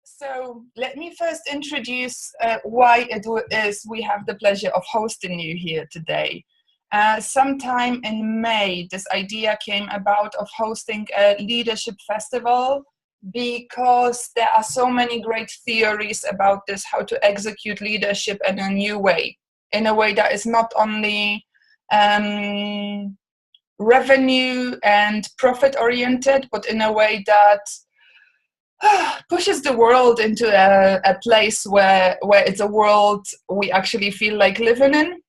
So let me first introduce why it is we have the pleasure of hosting you here today. Sometime in May, this idea came about of hosting a leadership festival because there are so many great theories about this, how to execute leadership in a new way, in a way that is not only revenue and profit oriented, but in a way that pushes the world into a place where it's a world we actually feel like living in,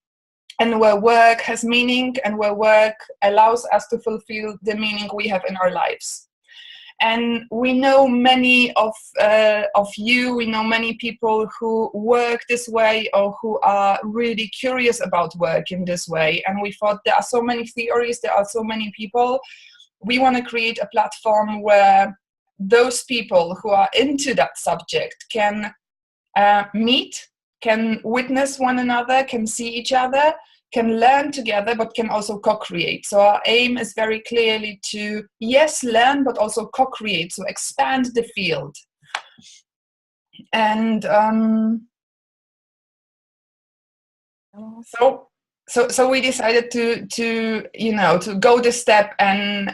and where work has meaning, and where work allows us to fulfill the meaning we have in our lives. And we know many of you, we know many people who work this way or who are really curious about work in this way. And we thought there are so many theories, there are so many people. We want to create a platform where those people who are into that subject can meet, can witness one another, can see each other, can learn together, but can also co-create. So our aim is very clearly to, yes, learn, but also co-create, so expand the field. And so we decided to go this step and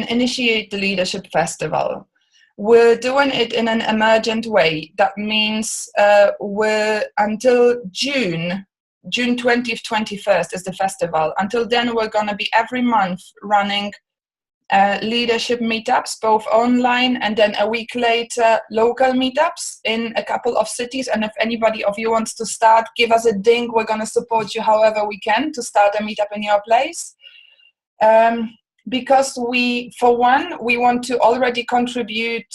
initiate the Leadership Festival. We're doing it in an emergent way. That means we're until June 20th, 21st is the festival. Until then, we're going to be every month running leadership meetups, both online and then a week later local meetups in a couple of cities. And if anybody of you wants to start, give us a ding. We're going to support you however we can to start a meetup in your place. Because we want to already contribute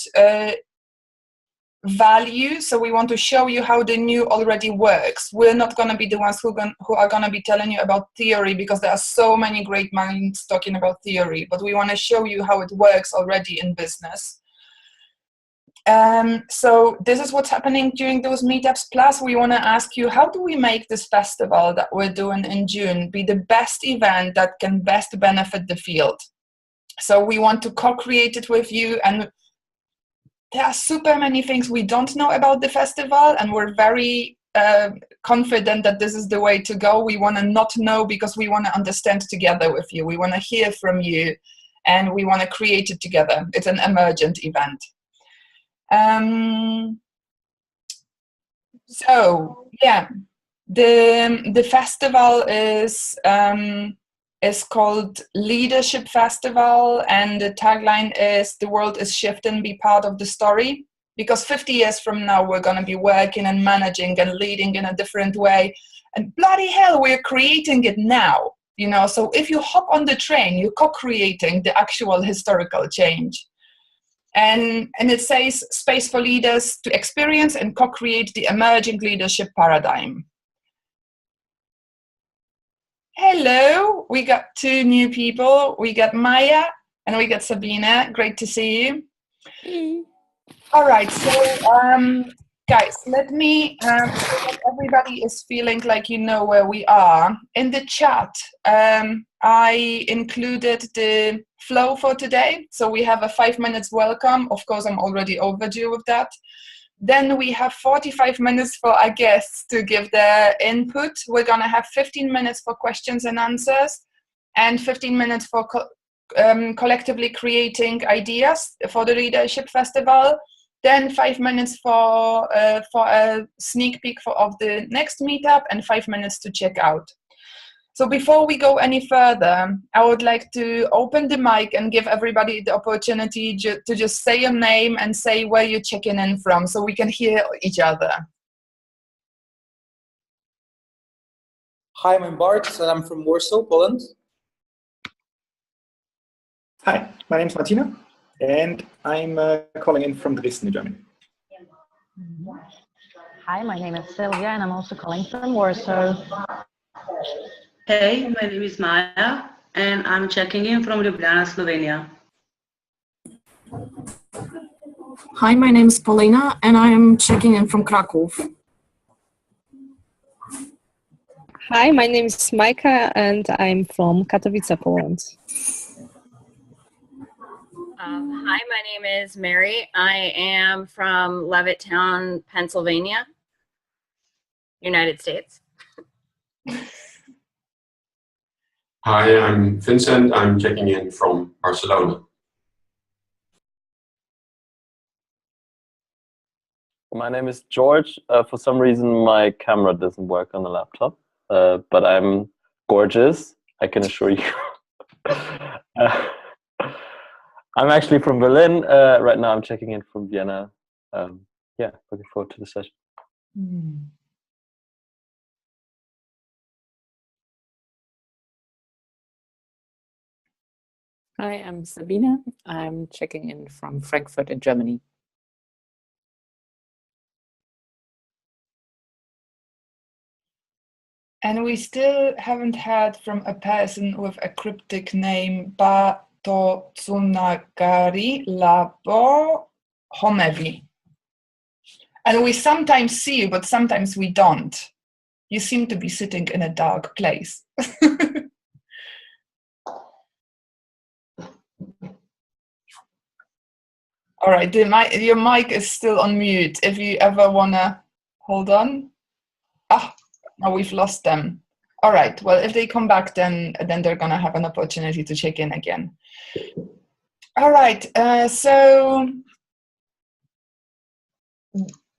value, so we want to show you how the new already works. We're not going to be the ones who are going to be telling you about theory, because there are so many great minds talking about theory, but we want to show you how it works already in business. So this is what's happening during those meetups. Plus, we want to ask you, how do we make this festival that we're doing in June be the best event that can best benefit the field? So we want to co-create it with you, and there are super many things we don't know about the festival, and we're very confident that this is the way to go. We want to not know because we want to understand together with you. We want to hear from you, and we want to create it together. It's an emergent event. So yeah, the festival is called Leadership Festival, and the tagline is "The world is shifting, be part of the story." Because 50 years from now, we're going to be working and managing and leading in a different way, and bloody hell, we're creating it now. You know, so if you hop on the train, you're co-creating the actual historical change. And it says space for leaders to experience and co-create the emerging leadership paradigm. Hello, we got two new people. We got Maya and we got Sabina. Great to see you. Hey. All right, so guys, let me, so that everybody is feeling like you know where we are. In the chat, I included the flow for today. So we have a 5 minutes welcome. Of course, I'm already overdue with that. Then we have 45 minutes for our guests to give their input. We're going to have 15 minutes for questions and answers, and 15 minutes for collectively creating ideas for the Leadership Festival. Then 5 minutes for a sneak peek of the next meetup, and 5 minutes to check out. So before we go any further, I would like to open the mic and give everybody the opportunity to just say your name and say where you're checking in from, so we can hear each other. Hi, I'm Bart, and I'm from Warsaw, Poland. Hi, my name is Martina, and I'm calling in from Dresden, Germany. Hi, my name is Sylvia, and I'm also calling from Warsaw. Hey, my name is Maya, and I'm checking in from Ljubljana, Slovenia. Hi, my name is Paulina, and I am checking in from Krakow. Hi, my name is Majka, and I'm from Katowice, Poland. Hi, my name is Mary. I am from Levittown, Pennsylvania, United States. Hi, I'm Vincent. I'm checking in from Barcelona. My name is George. For some reason, my camera doesn't work on the laptop, but I'm gorgeous, I can assure you. I'm actually from Berlin. Right now, I'm checking in from Vienna. Yeah, looking forward to the session. Hi, I'm Sabina. I'm checking in from Frankfurt in Germany. And we still haven't heard from a person with a cryptic name, Batotsunagari Labo Homevi. And we sometimes see you, but sometimes we don't. You seem to be sitting in a dark place. All right, your mic is still on mute. If you ever wanna hold on. Now we've lost them. All right, well, if they come back, then they're gonna have an opportunity to check in again. All right, so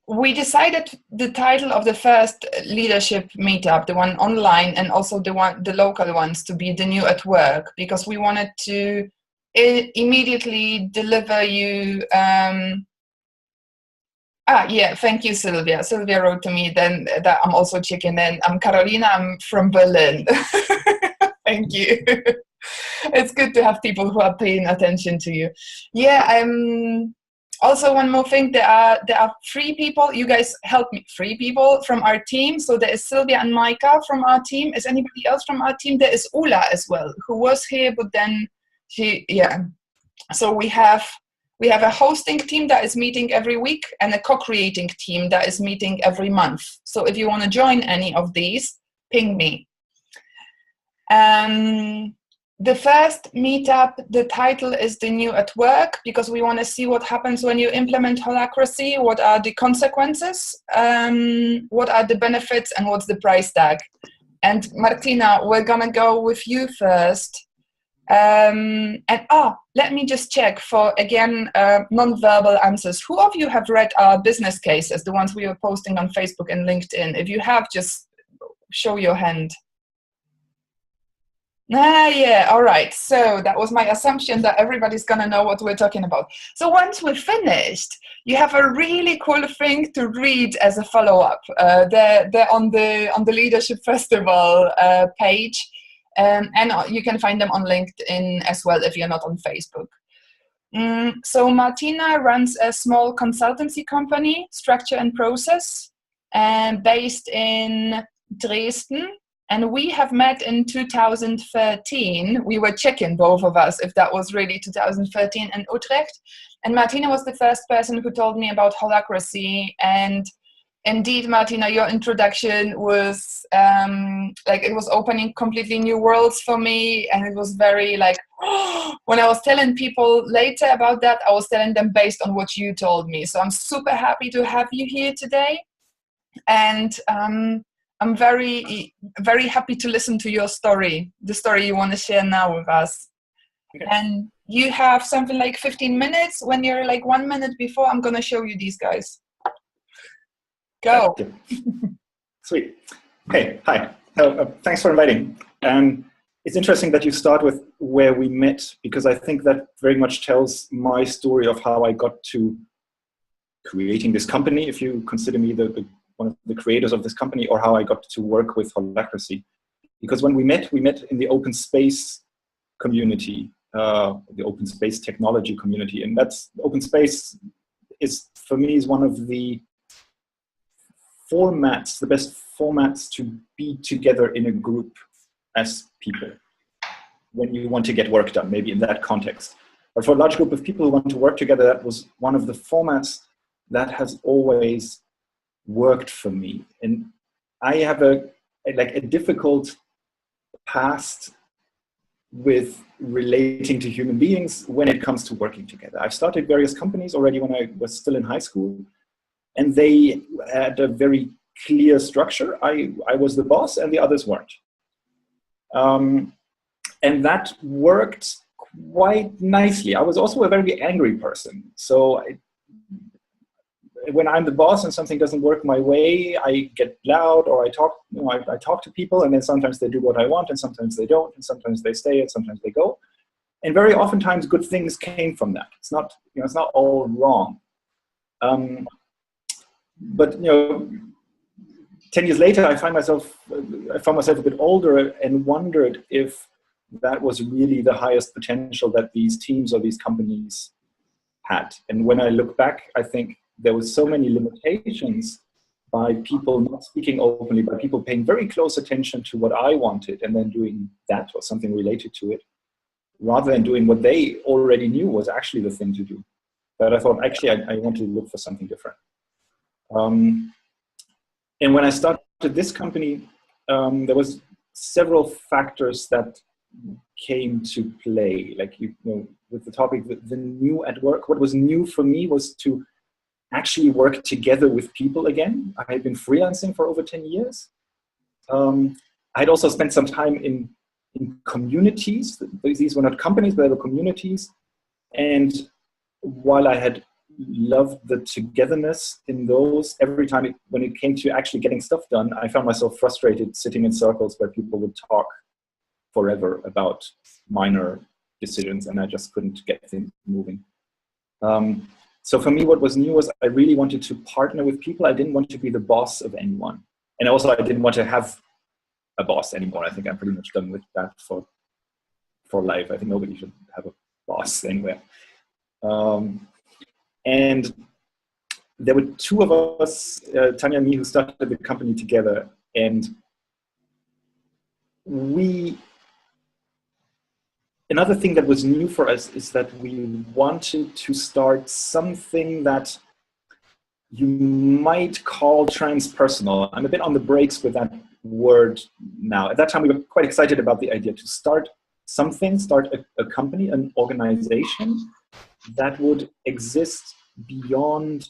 we decided the title of the first leadership meetup, the one online and also the local ones, to be The New at Work, because we wanted to immediately deliver you yeah, thank you, Sylvia. Sylvia wrote to me then that I'm also checking in. I'm Carolina, I'm from Berlin. Thank you. It's good to have people who are paying attention to you. Yeah, also one more thing, there are 3 people, you guys help me, 3 people from our team. So there is Sylvia and Micah from our team. Is anybody else from our team? There is Ula as well, who was here, but then yeah. So we have a hosting team that is meeting every week and a co-creating team that is meeting every month. So if you want to join any of these, ping me. The first meetup, the title is The New at Work, because we want to see what happens when you implement Holacracy, what are the consequences, what are the benefits, and what's the price tag. And Martina, we're going to go with you first. Let me just check for, again, non-verbal answers. Who of you have read our business cases, the ones we were posting on Facebook and LinkedIn? If you have, just show your hand. Yeah, all right. So that was my assumption that everybody's going to know what we're talking about. So once we're finished, you have a really cool thing to read as a follow-up. They're on the Leadership Festival page. And you can find them on LinkedIn as well if you're not on Facebook. So Martina runs a small consultancy company, Structure and Process, based in Dresden. And we have met in 2013. We were checking, both of us, if that was really 2013 in Utrecht. And Martina was the first person who told me about Holacracy. And indeed, Martina, your introduction was it was opening completely new worlds for me. And it was very when I was telling people later about that, I was telling them based on what you told me. So I'm super happy to have you here today. And I'm very, very happy to listen to your story, the story you want to share now with us. Okay. And you have something like 15 minutes. When you're 1 minute before, I'm going to show you these guys. Go. Sweet. Hey, hi. Thanks for inviting. It's interesting that you start with where we met, because I think that very much tells my story of how I got to creating this company, if you consider me one of the creators of this company, or how I got to work with Holacracy. Because when we met in the open space community, the open space technology community. And that's open space is, for me, is one of the formats, the best formats to be together in a group as people when you want to get work done, maybe in that context. But for a large group of people who want to work together, that was one of the formats that has always worked for me. And I have a difficult past with relating to human beings when it comes to working together. I've started various companies already when I was still in high school, and they had a very clear structure. I was the boss and the others weren't. And that worked quite nicely. I was also a very angry person. So when I'm the boss and something doesn't work my way, I get loud, or I talk, I talk to people, and then sometimes they do what I want and sometimes they don't, and sometimes they stay and sometimes they go. And very oftentimes good things came from that. It's not, it's not all wrong. But 10 years later, I found myself a bit older and wondered if that was really the highest potential that these teams or these companies had. And when I look back, I think there were so many limitations by people not speaking openly, by people paying very close attention to what I wanted and then doing that or something related to it, rather than doing what they already knew was actually the thing to do. But I thought, actually, I want to look for something different. And when I started this company, there was several factors that came to play. Like, with the topic, the new at work, what was new for me was to actually work together with people again. I had been freelancing for over 10 years. I had also spent some time in communities. These were not companies, but they were communities. And while I had loved the togetherness in those, every time when it came to actually getting stuff done, I found myself frustrated sitting in circles where people would talk forever about minor decisions, and I just couldn't get things moving. So for me, what was new was I really wanted to partner with people. I didn't want to be the boss of anyone. And also, I didn't want to have a boss anymore. I think I'm pretty much done with that for life. I think nobody should have a boss anywhere. And there were two of us, Tanya and me, who started the company together. And another thing that was new for us is that we wanted to start something that you might call transpersonal. I'm a bit on the brakes with that word now. At that time, we were quite excited about the idea to start something, start a company, an organization that would exist beyond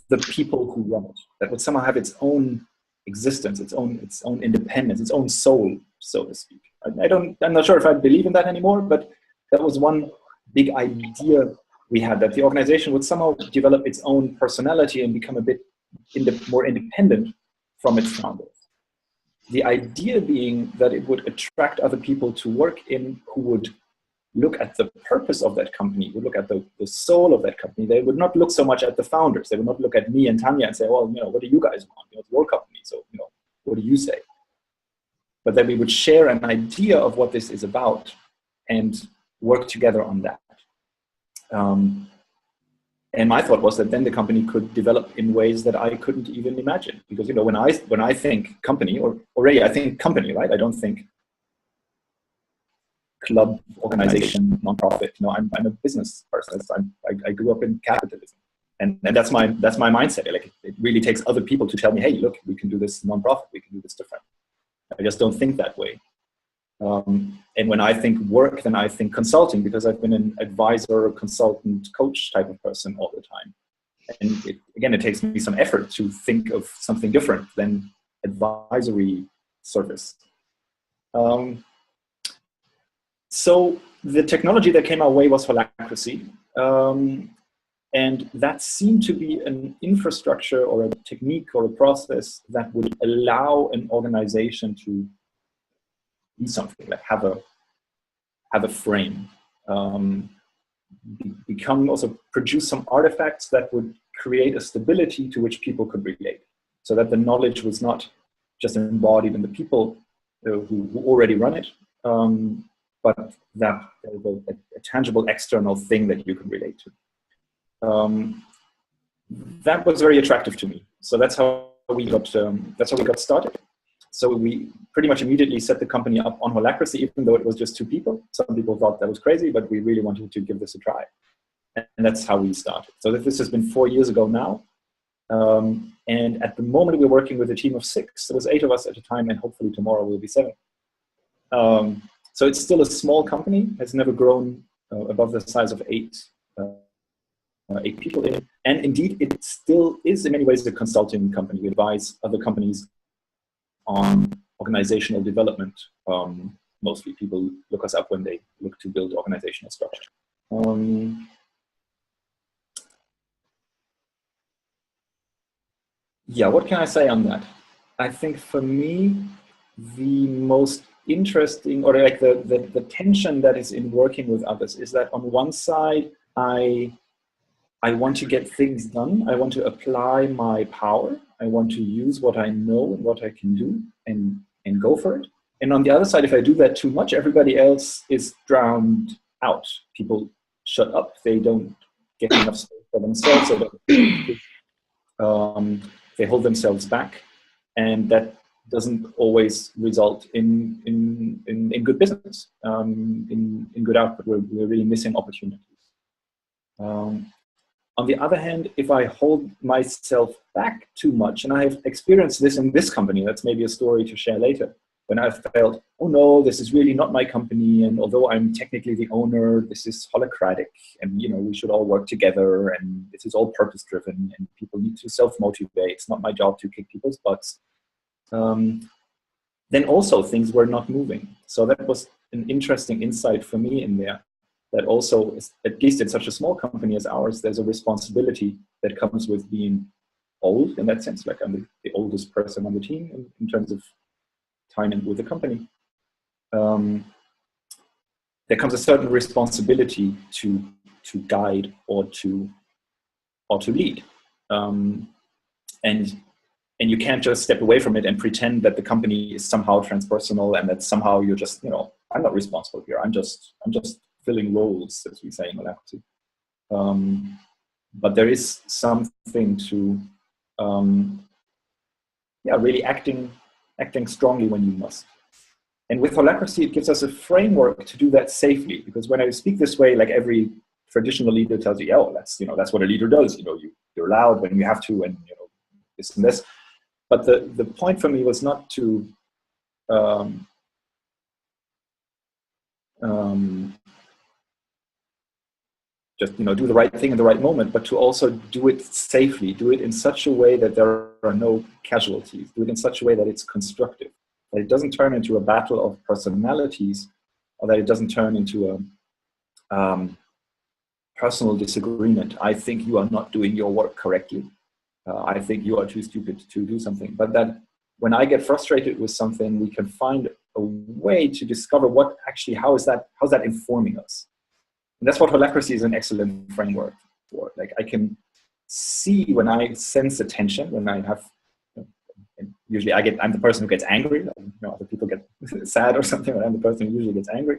the people who run it, that would somehow have its own existence, its own independence, its own soul, so to speak. I'm not sure if I believe in that anymore, but that was one big idea we had, that the organization would somehow develop its own personality and become a bit more independent from its founders. The idea being that it would attract other people to work in who would look at the purpose of that company, would look at the soul of that company. They would not look so much at the founders. They would not look at me and Tanya and say, well, what do you guys want? It's your company, so what do you say? But then we would share an idea of what this is about and work together on that. And my thought was that then the company could develop in ways that I couldn't even imagine. Because when I think company, or already I think company, right? I don't think club, organization, nonprofit. I'm a business person. I grew up in capitalism, and that's my mindset. Like, it really takes other people to tell me, hey, look, we can do this nonprofit, we can do this different. I just don't think that way. And when I think work, then I think consulting, because I've been an advisor, consultant, coach type of person all the time. And it takes me some effort to think of something different than advisory service. So the technology that came our way was Holacracy. And that seemed to be an infrastructure or a technique or a process that would allow an organization to do something, like have a frame, produce some artifacts that would create a stability to which people could relate, so that the knowledge was not just embodied in the people who already run it, but that there was a tangible external thing that you could relate to. That was very attractive to me. So that's how we got started. So we pretty much immediately set the company up on Holacracy, even though it was just 2 people. Some people thought that was crazy, but we really wanted to give this a try. And that's how we started. So this has been 4 years ago now. And at the moment, we're working with a team of 6. There was 8 of us at a time, and hopefully tomorrow will be 7. So it's still a small company, has never grown above the size of 8 people in it. And indeed, it still is in many ways a consulting company. We advise other companies on organizational development. Mostly people look us up when they look to build organizational structure. Yeah, what can I say on that? I think for me, the most interesting, or like the tension that is in working with others is that on one side, I want to get things done. I want to apply my power. I want to use what I know and what I can do and go for it. And on the other side, if I do that too much, everybody else is drowned out. People shut up. They don't get enough space for themselves. They hold themselves back. And that doesn't always result in good business, in good output. We're really missing opportunities. On the other hand, if I hold myself back too much, and I have experienced this in this company, that's maybe a story to share later, when I felt, oh no, this is really not my company, and although I'm technically the owner, this is holacratic, and we should all work together, and this is all purpose-driven, and people need to self-motivate. It's not my job to kick people's butts. Then also things were not moving. So that was an interesting insight for me in there. That also, at least in such a small company as ours, there's a responsibility that comes with being old in that sense. Like I'm the oldest person on the team in terms of time with the company. There comes a certain responsibility to guide or to lead, and you can't just step away from it and pretend that the company is somehow transpersonal and that somehow you're just I'm not responsible here. I'm just filling roles, as we say in Holacracy. But there is something to, really acting strongly when you must. And with Holacracy, it gives us a framework to do that safely. Because when I speak this way, like every traditional leader tells you, oh, that's what a leader does. You're loud when you have to, and this and this. But the point for me was not to just do the right thing in the right moment, but to also do it safely, do it in such a way that there are no casualties, do it in such a way that it's constructive, that it doesn't turn into a battle of personalities, or that it doesn't turn into a personal disagreement. I think you are not doing your work correctly. I think you are too stupid to do something. But that when I get frustrated with something, we can find a way to discover how's that informing us. And that's what Holacracy is an excellent framework for. Like I can see when I sense a tension, when I have, usually I'm the person who gets angry. Other people get sad or something, but I'm the person who usually gets angry.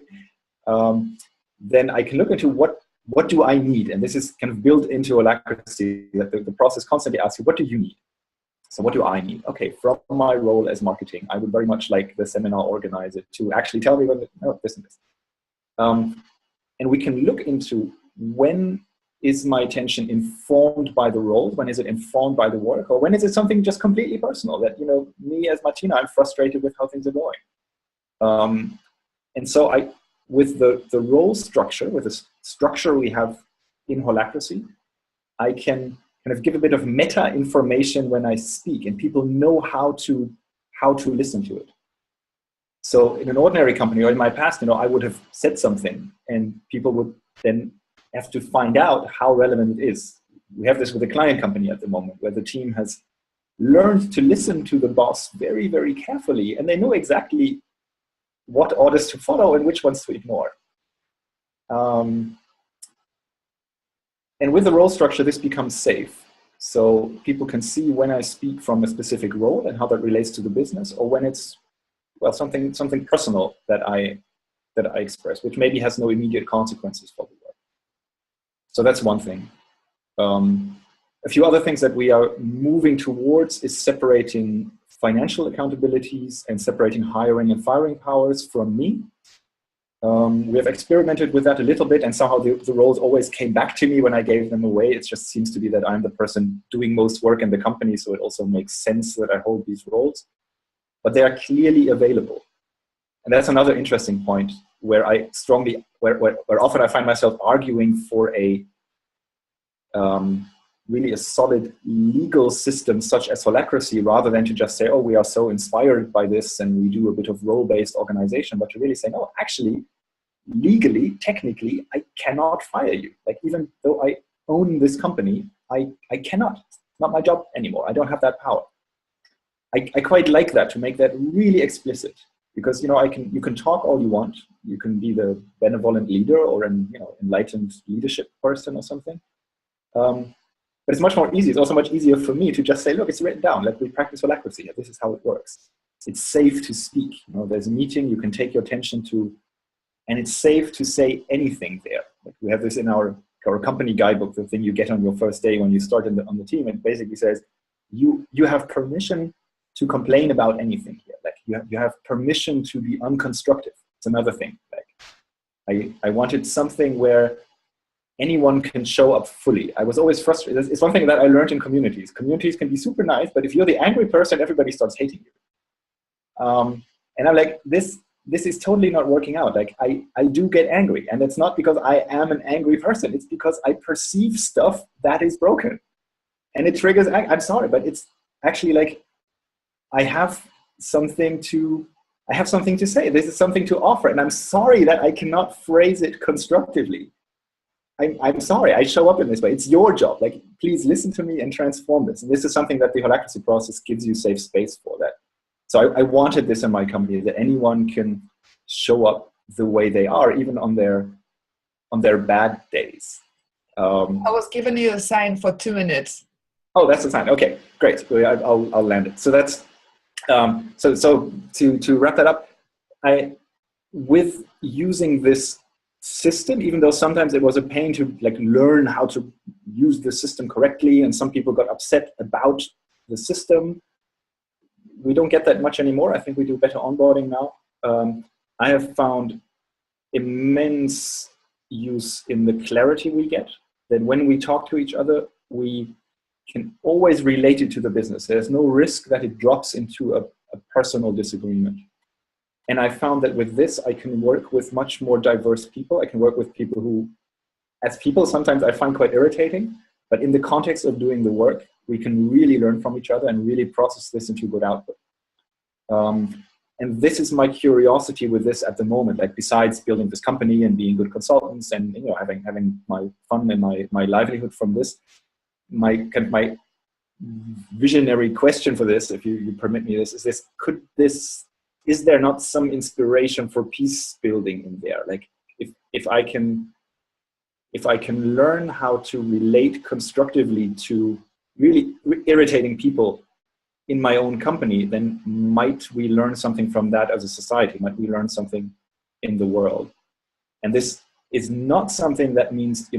Then I can look into what do I need? And this is kind of built into Holacracy, that the process constantly asks you, what do you need? So what do I need? Okay, from my role as marketing, I would very much like the seminar organizer to actually tell me this and this. And we can look into when is my attention informed by the role, when is it informed by the work, or when is it something just completely personal that, me as Martina, I'm frustrated with how things are going. And so with the role structure, with the structure we have in Holacracy, I can kind of give a bit of meta information when I speak, and people know how to listen to it. So in an ordinary company, or in my past, I would have said something, and people would then have to find out how relevant it is. We have this with a client company at the moment, where the team has learned to listen to the boss very, very carefully, and they know exactly what orders to follow and which ones to ignore. And with the role structure, this becomes safe. So people can see when I speak from a specific role and how that relates to the business, or when it's something personal that I express, which maybe has no immediate consequences for the work. So that's one thing. A few other things that we are moving towards is separating financial accountabilities and separating hiring and firing powers from me. We have experimented with that a little bit, and somehow the roles always came back to me when I gave them away. It just seems to be that I'm the person doing most work in the company, so it also makes sense that I hold these roles. But they are clearly available. And that's another interesting point. where I strongly, where often I find myself arguing for a really a solid legal system such as Holacracy, rather than to just say, oh, we are so inspired by this and we do a bit of role-based organization, but to really say, no, actually, legally, technically, I cannot fire you. Like, even though I own this company, I cannot. It's not my job anymore. I don't have that power. I quite like that, to make that really explicit, because you can talk all you want. You can be the benevolent leader or an enlightened leadership person or something. But it's much more easy. It's also much easier for me to just say, look, it's written down. Like, we practice Holacracy. This is how it works. It's safe to speak. There's a meeting you can take your attention to, and it's safe to say anything there. Like, we have this in our company guidebook, the thing you get on your first day when you start on the team. It basically says, you have permission to complain about anything here. Like, you have permission to be unconstructive. It's another thing. Like, I wanted something where anyone can show up fully. I was always frustrated. It's one thing that I learned in communities. Communities can be super nice, but if you're the angry person, everybody starts hating you. And I'm like, this is totally not working out. Like, I do get angry, and it's not because I am an angry person. It's because I perceive stuff that is broken, and it triggers. I'm sorry, but it's actually like, I have something to say. This is something to offer, and I'm sorry that I cannot phrase it constructively. I'm sorry, I show up in this way. It's your job. Like, please listen to me and transform this. And this is something that the Holacracy process gives you safe space for that. So I wanted this in my company, that anyone can show up the way they are, even on their bad days. I was giving you a sign for 2 minutes. Oh, that's a sign. Okay, great. I'll land it. So that's so to wrap that up, with using this system, even though sometimes it was a pain to learn how to use the system correctly, and some people got upset about the system. We don't get that much anymore. I think we do better onboarding now. I have found immense use in the clarity we get, that when we talk to each other, we can always relate it to the business. There's no risk that it drops into a personal disagreement. And I found that with this, I can work with much more diverse people. I can work with people who, as people, sometimes I find quite irritating, but in the context of doing the work, we can really learn from each other and really process this into good output. And this is my curiosity with this at the moment. Like, besides building this company and being good consultants and having my fun and my livelihood from this, my visionary question for this, if you permit me this, is there not some inspiration for peace building in there? Like, if I can learn how to relate constructively to really irritating people in my own company, then might we learn something from that as a society? Might we learn something in the world? And this is not something that means,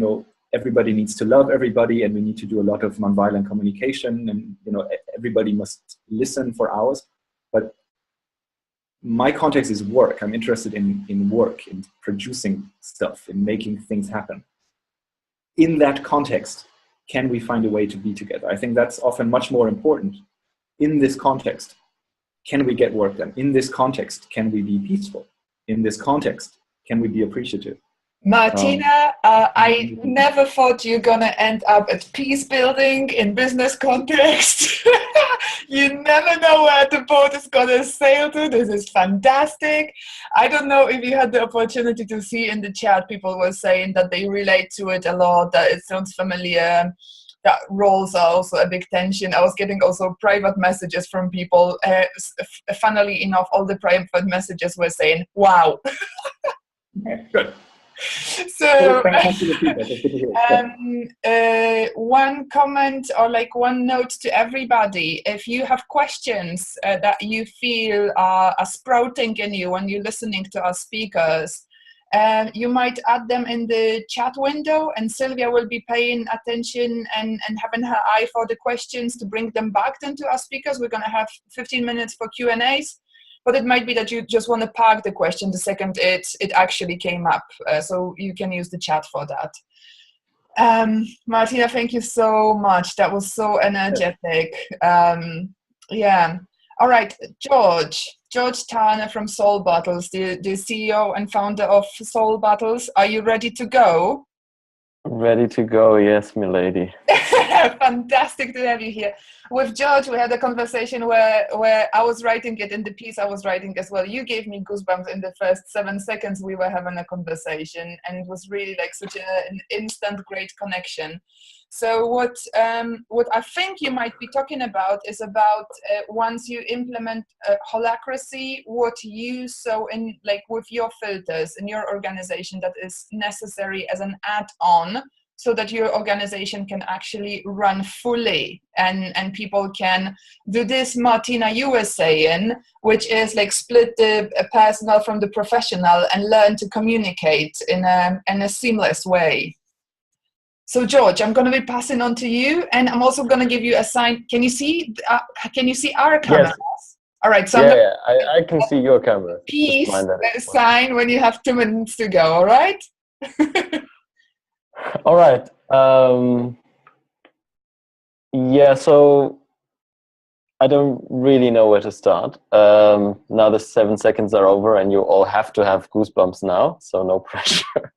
everybody needs to love everybody and we need to do a lot of nonviolent communication and, everybody must listen for hours. But my context is work. I'm interested in work, in producing stuff, in making things happen. In that context, can we find a way to be together? I think that's often much more important. In this context, can we get work done? In this context, can we be peaceful? In this context, can we be appreciative? Martina, I never thought you're gonna end up at peace building in business context. You never know where the boat is gonna sail to. This is fantastic. I don't know if you had the opportunity to see in the chat, people were saying that they relate to it a lot, that it sounds familiar, that roles are also a big tension. I was getting also private messages from people. Funnily enough, all the private messages were saying, wow. Okay, good. So, one comment or one note to everybody: if you have questions that you feel are sprouting in you when you're listening to our speakers, you might add them in the chat window, and Sylvia will be paying attention and having her eye for the questions to bring them back into our speakers. We're going to have 15 minutes for Q&As. But it might be that you just want to park the question the second it actually came up. So you can use the chat for that. Martina, thank you so much. That was so energetic. Yeah. All right, George, Georg Tarne from Soul Bottles, the CEO and founder of Soul Bottles. Are you ready to go? Ready to go, yes, milady. Fantastic to have you here. With George, we had a conversation where I was writing it in the piece I was writing as well. You gave me goosebumps in the first 7 seconds we were having a conversation, and it was really like such an instant great connection. So what I think you might be talking about is about once you implement Holacracy, what you saw in like with your filters in your organization that is necessary as an add-on, so that your organization can actually run fully and people can do this, Martina, you were saying, which is like split the personal from the professional and learn to communicate in a seamless way. So George, I'm going to be passing on to you, and I'm also going to give you a sign. Can you see our cameras? Yes. All right. So Yeah, I can see your camera. Peace, sign when you have 2 minutes to go. All right. All right. Yeah, so I don't really know where to start. Now the 7 seconds are over and you all have to have goosebumps now, so no pressure.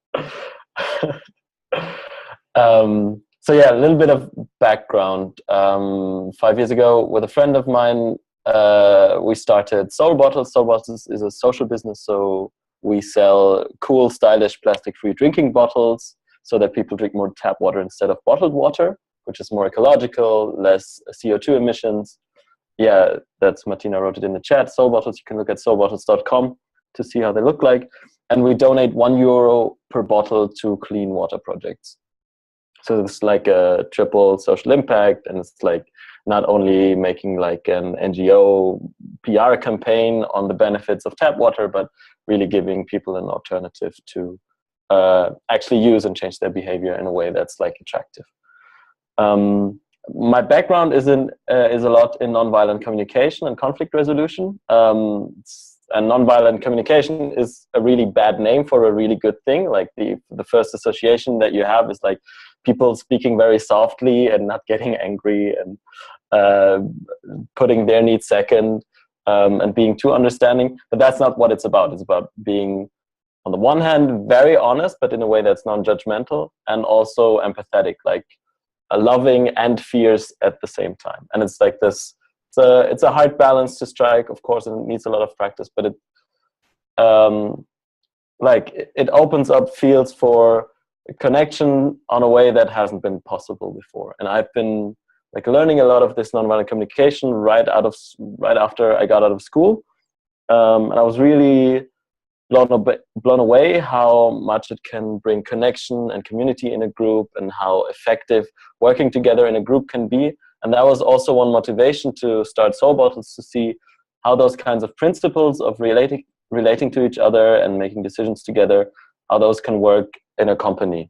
So yeah, a little bit of background. 5 years ago, with a friend of mine, we started Soul Bottles. Soul Bottles is a social business, so we sell cool, stylish, plastic-free drinking bottles so that people drink more tap water instead of bottled water, which is more ecological, less CO2 emissions. Yeah, that's Martina wrote it in the chat. Soul Bottles, you can look at soulbottles.com to see how they look like. And we donate €1 per bottle to clean water projects. So it's like a triple social impact, and it's like not only making like an NGO PR campaign on the benefits of tap water, but really giving people an alternative to actually use and change their behavior in a way that's like attractive. My background is a lot in nonviolent communication and conflict resolution. And nonviolent communication is a really bad name for a really good thing. Like the first association that you have is like people speaking very softly and not getting angry and putting their needs second and being too understanding. But that's not what it's about. It's about being, on the one hand, very honest, but in a way that's non-judgmental, and also empathetic, like loving and fierce at the same time. And it's like this. It's a hard balance to strike, of course, and it needs a lot of practice. But it opens up fields for connection on a way that hasn't been possible before. And I've been like learning a lot of this nonviolent communication right after I got out of school, and I was really blown away how much it can bring connection and community in a group, and how effective working together in a group can be. And that was also one motivation to start Soul Bottles, to see how those kinds of principles of relating to each other and making decisions together, how those can work in a company.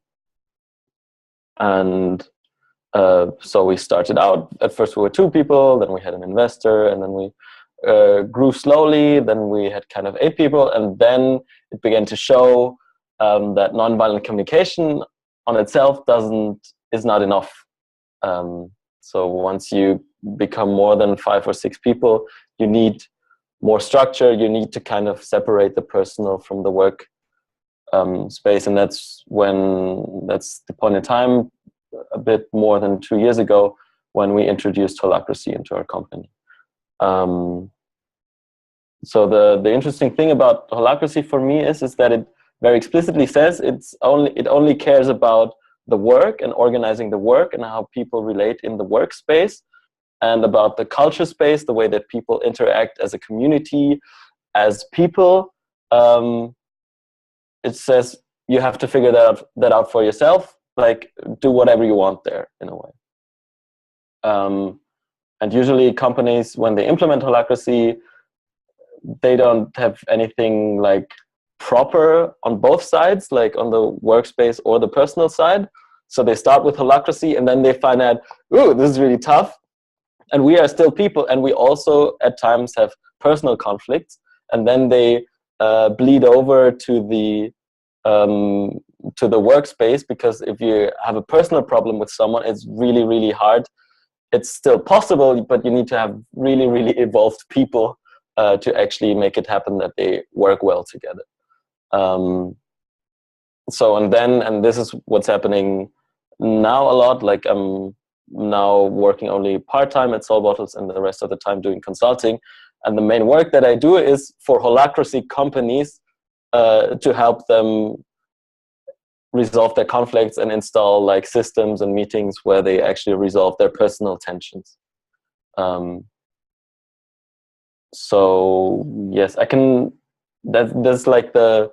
And so we started out, at first we were 2 people, then we had an investor, and then we grew slowly, then we had kind of 8 people, and then it began to show that nonviolent communication on itself is not enough. So once you become more than 5 or 6 people, you need more structure. You need to kind of separate the personal from the work space. And that's the point in time, a bit more than 2 years ago, when we introduced Holacracy into our company. So the interesting thing about Holacracy for me is that it very explicitly says it only cares about the work and organizing the work and how people relate in the workspace, and about the culture space, the way that people interact as a community, as people. It says you have to figure that out for yourself, like do whatever you want there in a way. And usually companies, when they implement Holacracy, they don't have anything like proper on both sides, like on the workspace or the personal side. So they start with Holacracy, and then they find out, ooh, this is really tough. And we are still people, and we also at times have personal conflicts. And then they bleed over to the workspace, because if you have a personal problem with someone, it's really, really hard. It's still possible, but you need to have really, really evolved people to actually make it happen that they work well together. And this is what's happening now a lot. Like I'm now working only part-time at Soul Bottles and the rest of the time doing consulting. And the main work that I do is for Holacracy companies to help them resolve their conflicts and install like systems and meetings where they actually resolve their personal tensions. So yes, I can. That's like the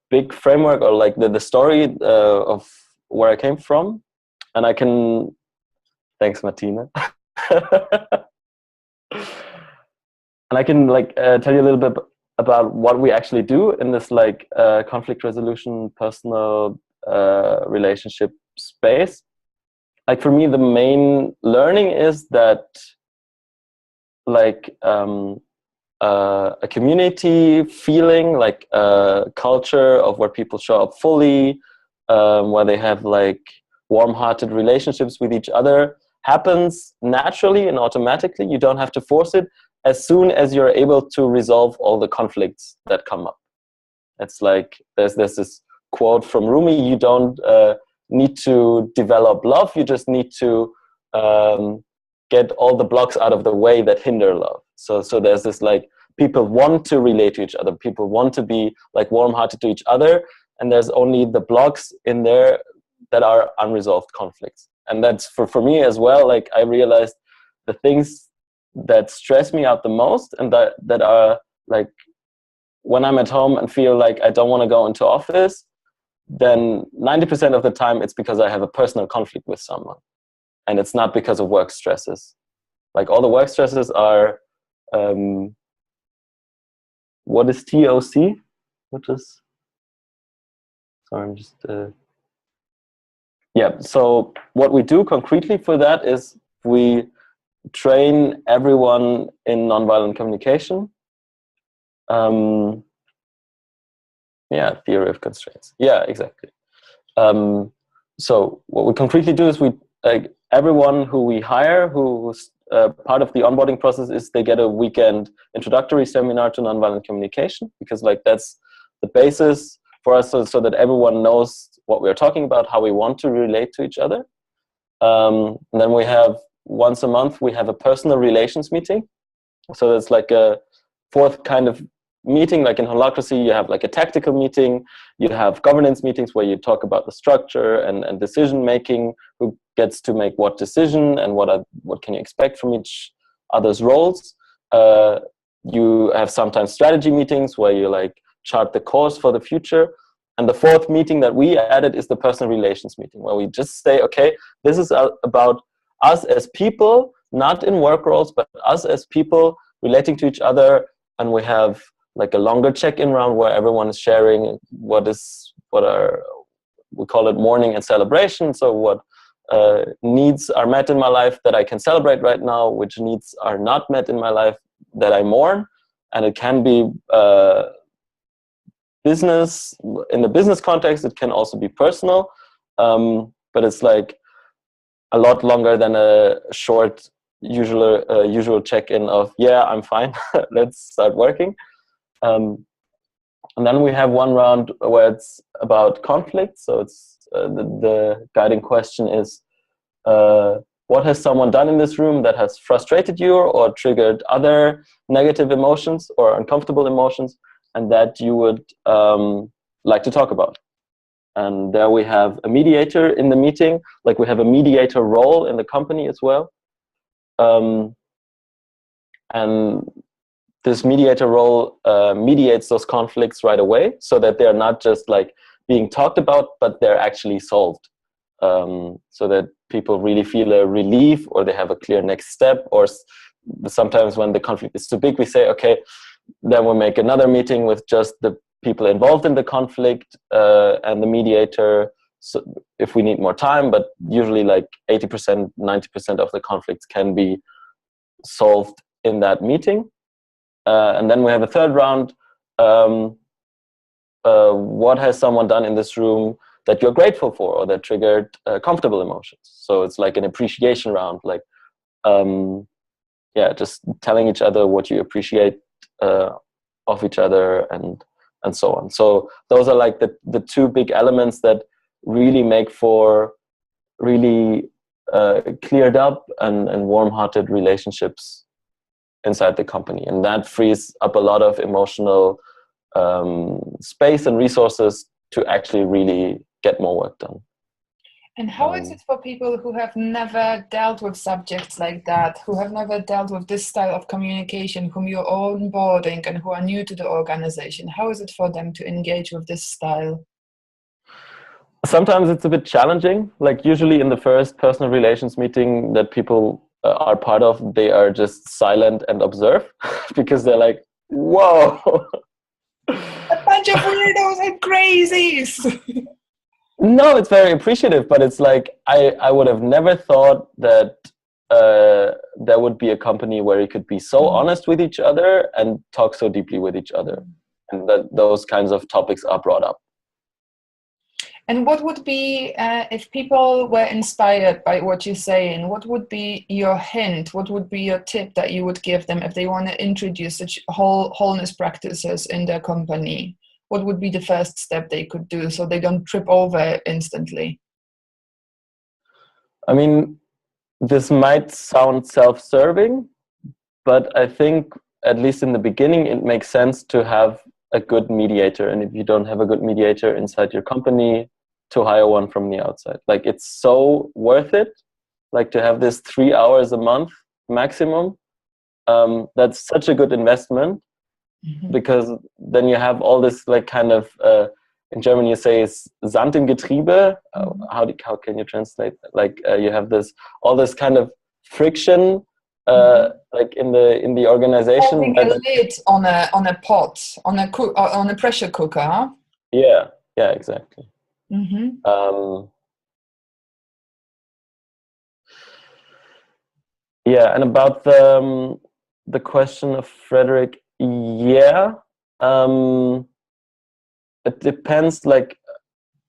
big framework, or like the story of where I came from, and I can. Thanks, Martina. And I can like tell you a little bit about what we actually do in this like conflict resolution, personal relationship space. Like for me, the main learning is that like a community feeling, like a culture of where people show up fully, where they have like warm-hearted relationships with each other, happens naturally and automatically. You don't have to force it, as soon as you're able to resolve all the conflicts that come up. It's like there's this quote from Rumi: you don't need to develop love, you just need to get all the blocks out of the way that hinder love. So there's this like, people want to relate to each other, people want to be like warm-hearted to each other, and there's only the blocks in there that are unresolved conflicts. And that's for me as well. Like I realized the things that stress me out the most, and that are like, when I'm at home and feel like I don't want to go into office, then 90% of the time it's because I have a personal conflict with someone. And it's not because of work stresses. Like all the work stresses are, what is TOC? What is, sorry, I'm just, yeah. So what we do concretely for that is we train everyone in nonviolent communication. Yeah, theory of constraints. Yeah, exactly. So what we concretely do is we, everyone who we hire, who's part of the onboarding process, is they get a weekend introductory seminar to nonviolent communication, because like that's the basis for us, so that everyone knows what we're talking about, how we want to relate to each other. And then we have, once a month, we have a personal relations meeting. So that's like a fourth kind of meeting. Like in Holacracy, you have like a tactical meeting, you have governance meetings where you talk about the structure and decision making, who gets to make what decision and what can you expect from each other's roles. You have sometimes strategy meetings where you like chart the course for the future. And the fourth meeting that we added is the personal relations meeting, where we just say, okay, this is about us as people, not in work roles, but us as people relating to each other. And we have like a longer check-in round where everyone is sharing we call it mourning and celebration. So what needs are met in my life that I can celebrate right now, which needs are not met in my life that I mourn. And it can be business, in the business context, it can also be personal, but it's like a lot longer than a short usual check-in of, yeah, I'm fine, let's start working. And then we have one round where it's about conflict. So it's the guiding question is, what has someone done in this room that has frustrated you or triggered other negative emotions or uncomfortable emotions, and that you would like to talk about? And there we have a mediator in the meeting, like we have a mediator role in the company as well. And this mediator role mediates those conflicts right away, so that they're not just like being talked about, but they're actually solved. So that people really feel a relief, or they have a clear next step. Or sometimes when the conflict is too big, we say, okay, then we'll make another meeting with just the people involved in the conflict and the mediator, so if we need more time. But usually like 80%, 90% of the conflicts can be solved in that meeting. And then we have a third round. What has someone done in this room that you're grateful for, or that triggered comfortable emotions? So it's like an appreciation round, like yeah, just telling each other what you appreciate of each other and so on. So those are like the two big elements that really make for really cleared up and warm-hearted relationships inside the company, and that frees up a lot of emotional space and resources to actually really get more work done. And how is it for people who have never dealt with subjects like that, who have never dealt with this style of communication, whom you're onboarding and who are new to the organization? How is it for them to engage with this style? Sometimes it's a bit challenging. Like usually in the first personal relations meeting that people are part of, they are just silent and observe because they're like, whoa. A bunch of weirdos and crazies. No, it's very appreciative, but it's like I would have never thought that there would be a company where you could be so honest with each other and talk so deeply with each other, and that those kinds of topics are brought up. And what would be, if people were inspired by what you're saying, what would be your hint? What would be your tip that you would give them if they want to introduce such wholeness practices in their company? What would be the first step they could do so they don't trip over instantly? I mean, this might sound self-serving, but I think at least in the beginning, it makes sense to have a good mediator. And if you don't have a good mediator inside your company, to hire one from the outside. Like, it's so worth it, like to have this 3 hours a month maximum. That's such a good investment. Because then you have all this like kind of in German you say is Sand im Getriebe. How can you translate that? Like you have all this kind of friction like in the organization. Having a lid on a pot, on a pressure cooker. Huh? Yeah, exactly. Yeah, and about the question of Frederick. Yeah, it depends. Like,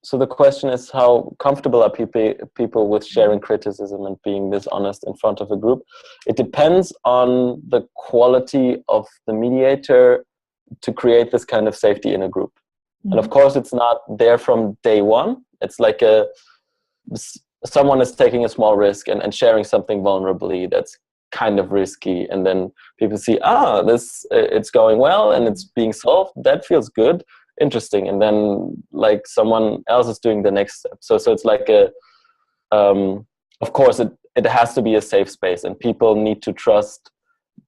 so the question is, how comfortable are people with sharing criticism and being this honest in front of a group? It depends on the quality of the mediator to create this kind of safety in a group. And of course, it's not there from day one. It's like someone is taking a small risk and sharing something vulnerably that's kind of risky, and then people see this it's going well and it's being solved, that feels good, interesting, and then like someone else is doing the next step. So it's like of course it has to be a safe space, and people need to trust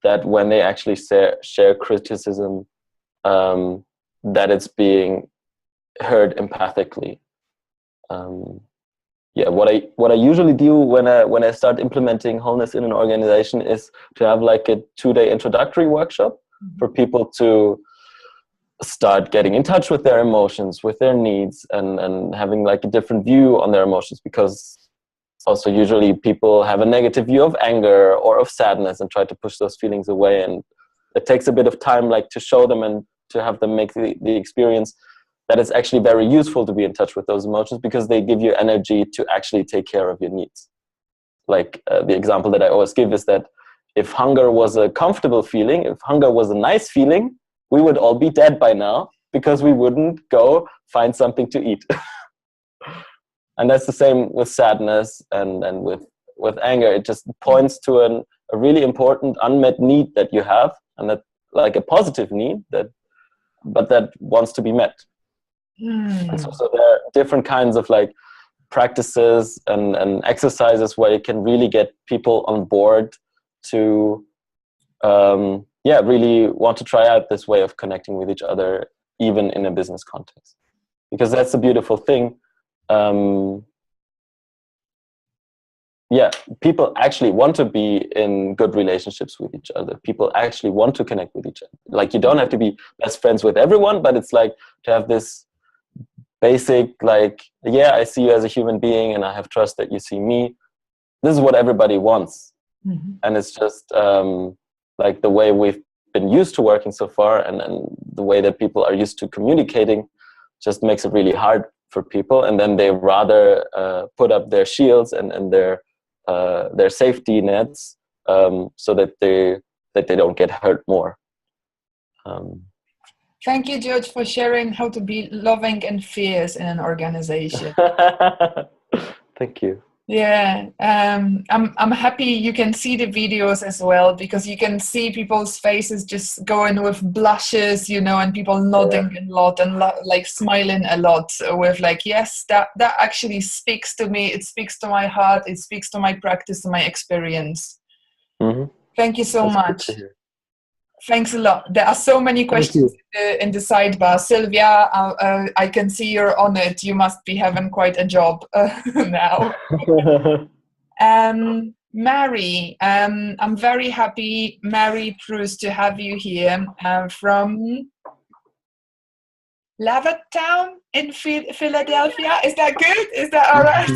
that when they actually share criticism, that it's being heard empathically. Yeah, what I usually do when I start implementing wholeness in an organization is to have like a 2-day introductory workshop for people to start getting in touch with their emotions, with their needs, and having like a different view on their emotions, because also usually people have a negative view of anger or of sadness and try to push those feelings away, and it takes a bit of time like to show them and to have them make the experience that it's actually very useful to be in touch with those emotions, because they give you energy to actually take care of your needs. Like the example that I always give is that if hunger was a comfortable feeling, if hunger was a nice feeling, we would all be dead by now, because we wouldn't go find something to eat. And that's the same with sadness and with anger. It just points to a really important unmet need that you have, and that like a positive need but that wants to be met. And so there are different kinds of like practices and exercises where you can really get people on board to really want to try out this way of connecting with each other, even in a business context, because that's the beautiful thing. People actually want to be in good relationships with each other. People actually want to connect with each other. Like, you don't have to be best friends with everyone, but it's like to have this basic, like, I see you as a human being and I have trust that you see me. This is what everybody wants. And it's just like the way we've been used to working so far, and the way that people are used to communicating just makes it really hard for people. And then they rather put up their shields and their safety nets so that they don't get hurt more. Thank you, George, for sharing how to be loving and fierce in an organization. Thank you. Yeah, I'm happy you can see the videos as well, because you can see people's faces just going with blushes, you know, and people nodding a lot and like smiling a lot with like, yes, that actually speaks to me. It speaks to my heart. It speaks to my practice, to my experience. Mm-hmm. Thank you so That's much. good to hear. Thanks a lot. There are so many questions in the sidebar. Sylvia, I can see you're on it. You must be having quite a job now. Mary, I'm very happy, Mary Pruce, to have you here from Levittown in Philadelphia. Is that good? Is that all right?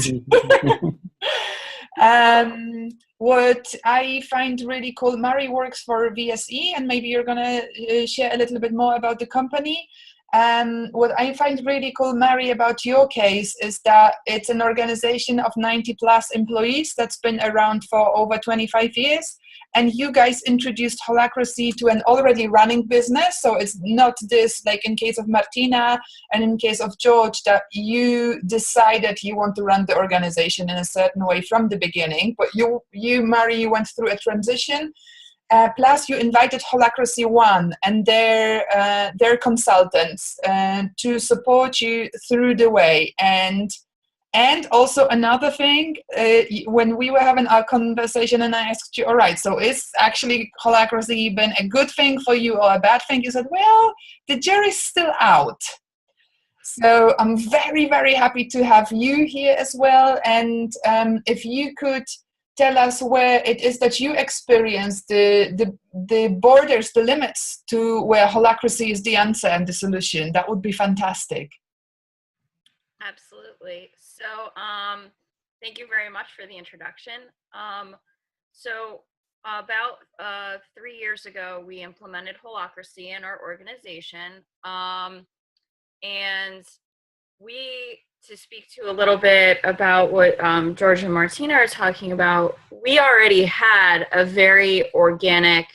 What I find really cool, Mary works for VSE, and maybe you're gonna share a little bit more about the company. What I find really cool, Mary, about your case is that it's an organization of 90 plus employees that's been around for over 25 years. And you guys introduced Holacracy to an already running business. So it's not this, like in case of Martina and in case of George, that you decided you want to run the organization in a certain way from the beginning. But you Mary, you went through a transition. Plus, you invited Holacracy One and their consultants to support you through the way. And also another thing, when we were having our conversation and I asked you, all right, so is actually Holacracy been a good thing for you or a bad thing? You said, well, the jury's still out. So I'm very, very happy to have you here as well. And if you could tell us where it is that you experience the borders, the limits to where Holacracy is the answer and the solution, that would be fantastic. Absolutely. So thank you very much for the introduction. So about 3 years ago, we implemented Holacracy in our organization. And to speak to a little bit about what George and Martina are talking about, we already had a very organic,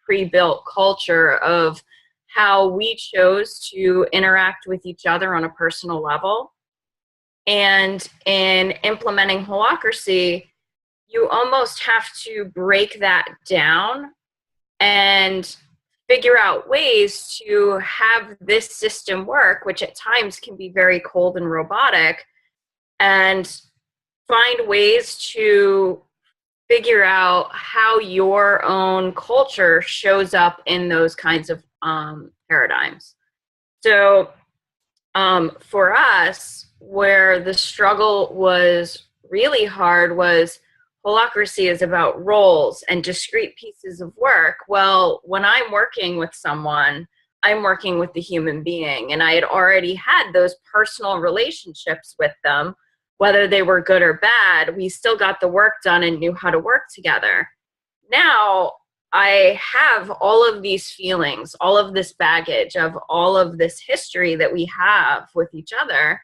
pre-built culture of how we chose to interact with each other on a personal level. And in implementing Holacracy, you almost have to break that down and figure out ways to have this system work, which at times can be very cold and robotic, and find ways to figure out how your own culture shows up in those kinds of paradigms. So for us, where the struggle was really hard was Holacracy is about roles and discrete pieces of work. Well, when I'm working with someone, I'm working with the human being, and I had already had those personal relationships with them, whether they were good or bad. We still got the work done and knew how to work together. Now I have all of these feelings, all of this baggage of all of this history that we have with each other.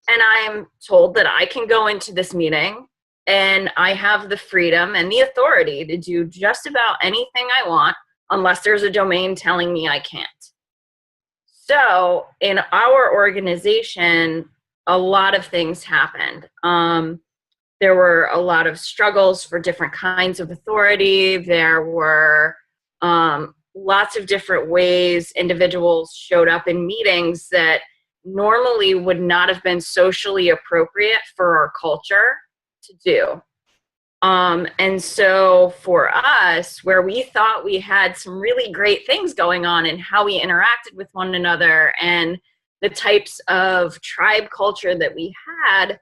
And I'm told that I can go into this meeting and I have the freedom and the authority to do just about anything I want, unless there's a domain telling me I can't. So in our organization, a lot of things happened. There were a lot of struggles for different kinds of authority. There were lots of different ways individuals showed up in meetings that normally would not have been socially appropriate for our culture to do. And so for us, where we thought we had some really great things going on in how we interacted with one another and the types of tribe culture that we had,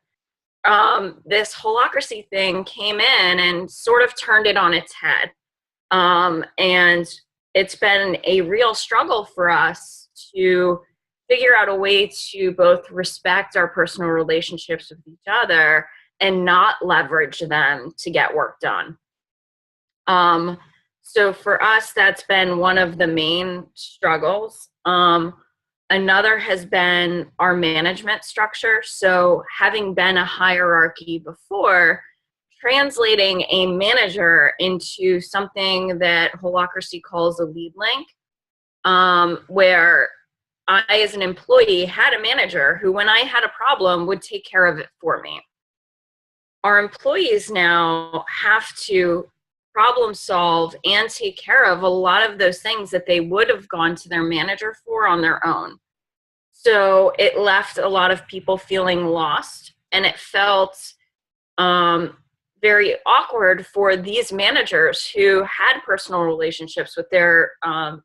this Holacracy thing came in and sort of turned it on its head. And it's been a real struggle for us to figure out a way to both respect our personal relationships with each other and not leverage them to get work done. So for us, that's been one of the main struggles. Another has been our management structure. So having been a hierarchy before, translating a manager into something that Holacracy calls a lead link, where I, as an employee, had a manager who, when I had a problem, would take care of it for me. Our employees now have to problem solve and take care of a lot of those things that they would have gone to their manager for on their own. So it left a lot of people feeling lost, and it felt very awkward for these managers who had personal relationships with their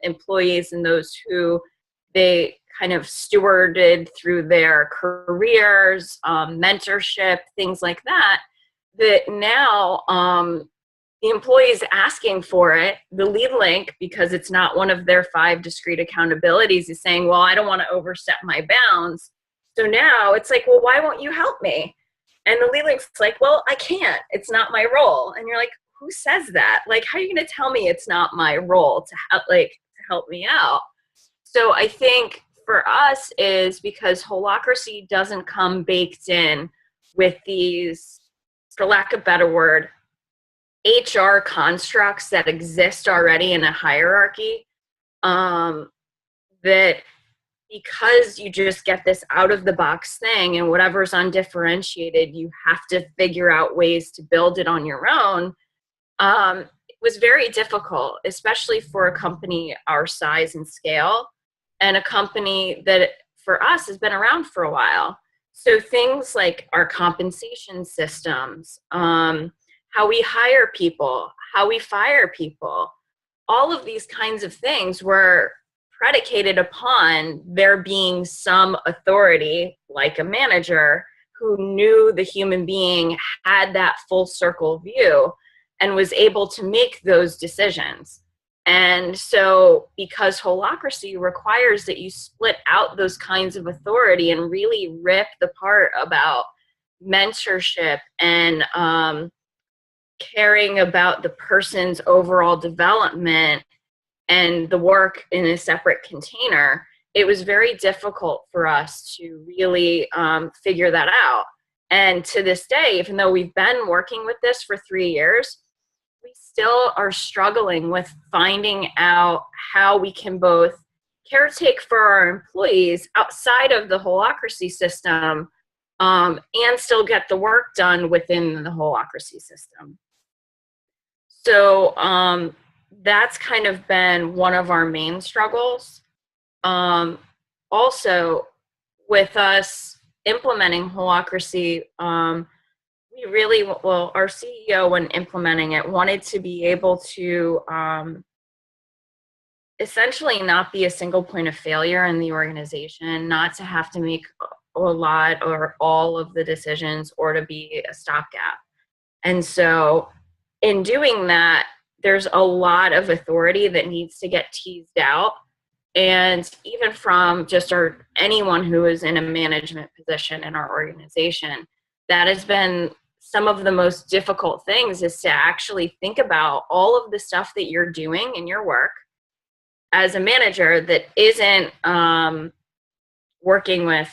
employees and those who they kind of stewarded through their careers, mentorship, things like that, that now the employee is asking for it, the lead link, because it's not one of their 5 discrete accountabilities, is saying, well, I don't want to overstep my bounds. So now it's like, well, why won't you help me? And the lead link's like, well, I can't. It's not my role. And you're like, who says that? Like, how are you going to tell me it's not my role to help me out? So I think for us is because Holacracy doesn't come baked in with these, for lack of a better word, HR constructs that exist already in a hierarchy, that because you just get this out of the box thing and whatever's undifferentiated, you have to figure out ways to build it on your own. It was very difficult, especially for a company our size and scale, and a company that for us has been around for a while. So things like our compensation systems, how we hire people, how we fire people, all of these kinds of things were predicated upon there being some authority, like a manager, who knew the human being, had that full circle view, and was able to make those decisions. And so because Holacracy requires that you split out those kinds of authority and really rip the part about mentorship and caring about the person's overall development and the work in a separate container, it was very difficult for us to really figure that out. And to this day, even though we've been working with this for 3 years, we still are struggling with finding out how we can both caretake for our employees outside of the Holacracy system and still get the work done within the Holacracy system. So that's kind of been one of our main struggles. Also, with us implementing Holacracy, we really, well, our CEO, when implementing it, wanted to be able to essentially not be a single point of failure in the organization, not to have to make a lot or all of the decisions or to be a stopgap. And so in doing that, there's a lot of authority that needs to get teased out. And even from just anyone who is in a management position in our organization, that has been some of the most difficult things, is to actually think about all of the stuff that you're doing in your work as a manager that isn't working with,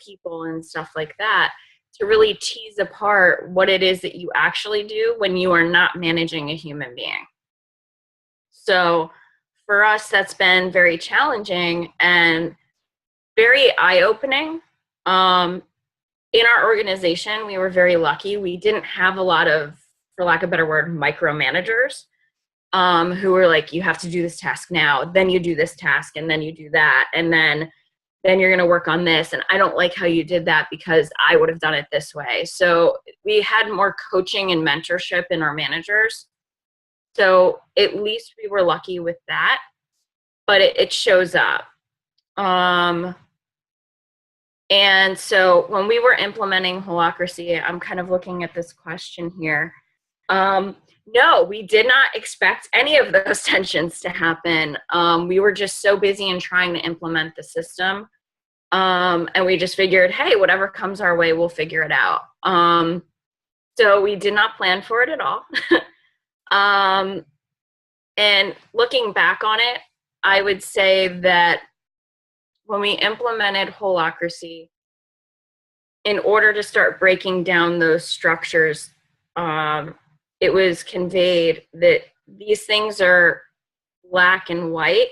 people and stuff like that, to really tease apart what it is that you actually do when you are not managing a human being. So for us, that's been very challenging and very eye-opening. In our organization, we were very lucky. We didn't have a lot of, for lack of a better word, micromanagers who were like, you have to do this task now, then you do this task, and then you do that, and then you're going to work on this, and I don't like how you did that because I would have done it this way. So we had more coaching and mentorship in our managers. So at least we were lucky with that, but it shows up. And so when we were implementing Holacracy, I'm kind of looking at this question here. No, we did not expect any of those tensions to happen. We were just so busy in trying to implement the system. And we just figured, hey, whatever comes our way, we'll figure it out. So we did not plan for it at all. And looking back on it, I would say that when we implemented Holacracy, in order to start breaking down those structures, it was conveyed that these things are black and white.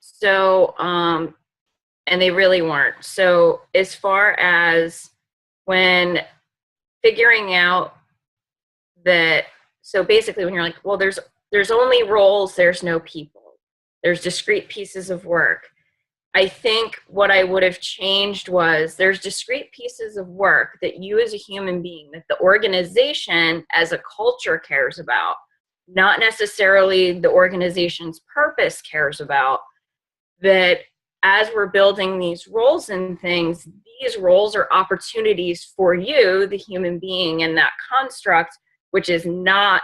So, and they really weren't. So as far as when figuring out that, so basically when you're like, well, there's only roles, there's no people. There's discrete pieces of work. I think what I would have changed was there's discrete pieces of work that you as a human being, that the organization as a culture cares about, not necessarily the organization's purpose cares about, that as we're building these roles and things, these roles are opportunities for you, the human being, and that construct, which is not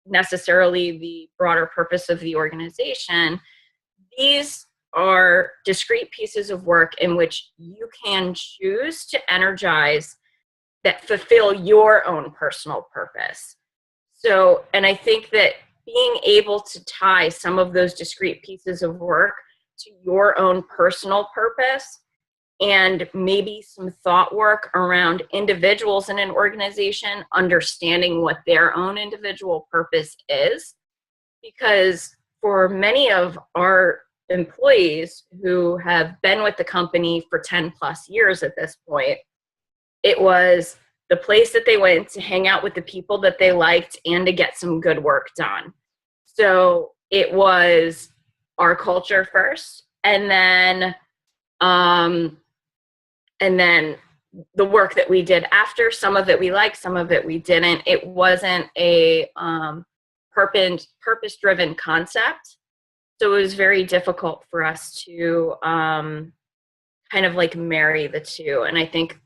necessarily the broader purpose of the organization. These are discrete pieces of work in which you can choose to energize that fulfill your own personal purpose. So, and I think that being able to tie some of those discrete pieces of work to your own personal purpose, and maybe some thought work around individuals in an organization understanding what their own individual purpose is. Because for many of our employees who have been with the company for 10 plus years at this point, it was the place that they went to hang out with the people that they liked and to get some good work done. So it was our culture first, and then the work that we did after. Some of it we liked, some of it we didn't. It wasn't a purpose-driven concept. So it was very difficult for us to kind of like marry the two. And I think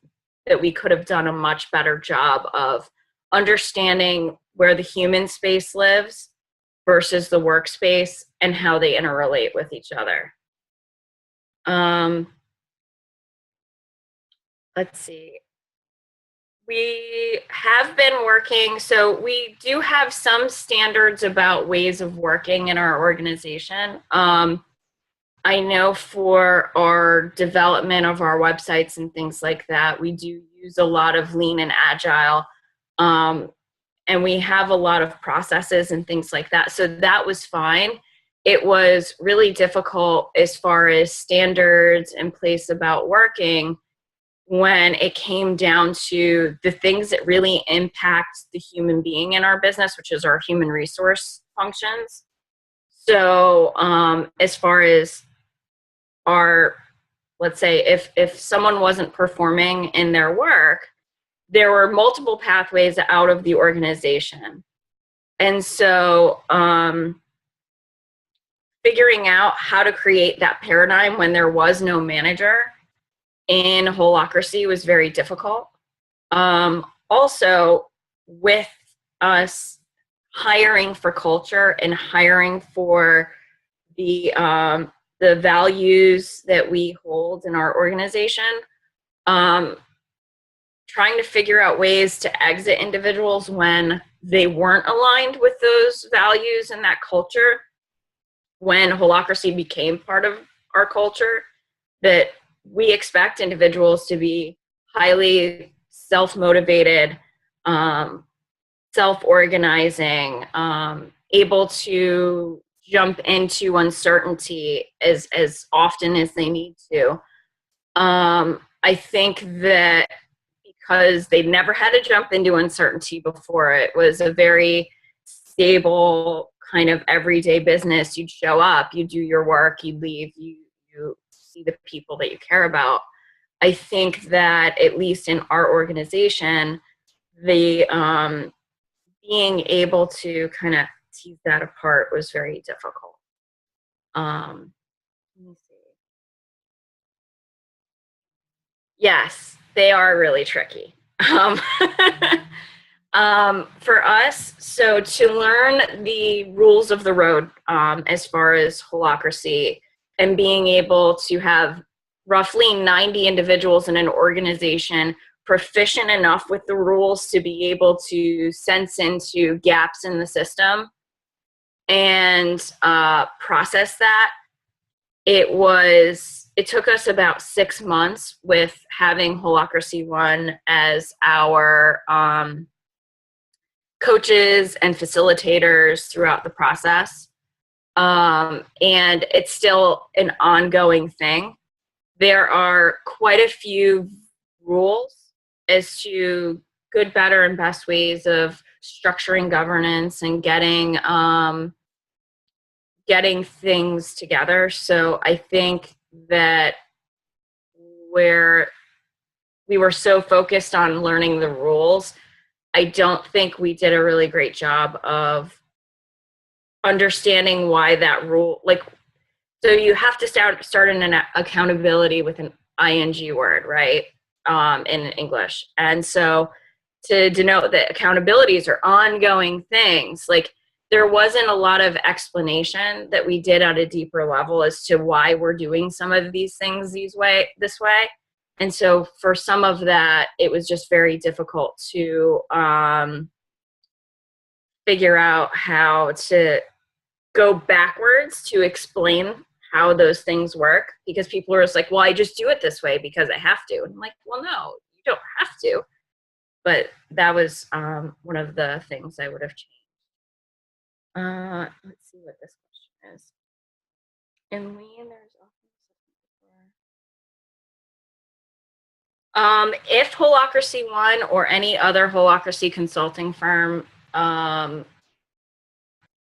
that we could have done a much better job of understanding where the human space lives versus the workspace and how they interrelate with each other. Let's see. We have been working, so we do have some standards about ways of working in our organization. I know for our development of our websites and things like that, we do use a lot of lean and agile, and we have a lot of processes and things like that. So that was fine. It was really difficult as far as standards and place about working when it came down to the things that really impact the human being in our business, which is our human resource functions. So as far as our, let's say, if someone wasn't performing in their work, there were multiple pathways out of the organization. And so figuring out how to create that paradigm when there was no manager in Holacracy was very difficult. Also, with us hiring for culture and hiring for the values that we hold in our organization, trying to figure out ways to exit individuals when they weren't aligned with those values and that culture, when Holacracy became part of our culture, that we expect individuals to be highly self-motivated, self-organizing, able to jump into uncertainty as often as they need to. I think that because they never had to jump into uncertainty before, it was a very stable kind of everyday business. You'd show up, you do your work, you leave, you see the people that you care about. I think that at least in our organization, the being able to kind of tease that apart was very difficult. Let me see. Yes, they are really tricky. For us, so to learn the rules of the road as far as Holacracy, and being able to have roughly 90 individuals in an organization proficient enough with the rules to be able to sense into gaps in the system and process that. It took us about 6 months with having Holacracy run as our coaches and facilitators throughout the process. And it's still an ongoing thing. There are quite a few rules as to good, better, and best ways of structuring governance and getting things together. So I think that where we were so focused on learning the rules, I don't think we did a really great job of understanding why that rule, so you have to start an accountability with an ing word, right, in English. And so to denote that accountabilities are ongoing things, there wasn't a lot of explanation that we did at a deeper level as to why we're doing some of these things this way. And so for some of that, it was just very difficult to figure out how to go backwards to explain how those things work, because people are just like, well, I just do it this way because I have to. And I'm like, well, no, you don't have to. But that was one of the things I would have changed. Let's see what this question is. In Lean, there's if Holacracy 1 or any other Holacracy consulting firm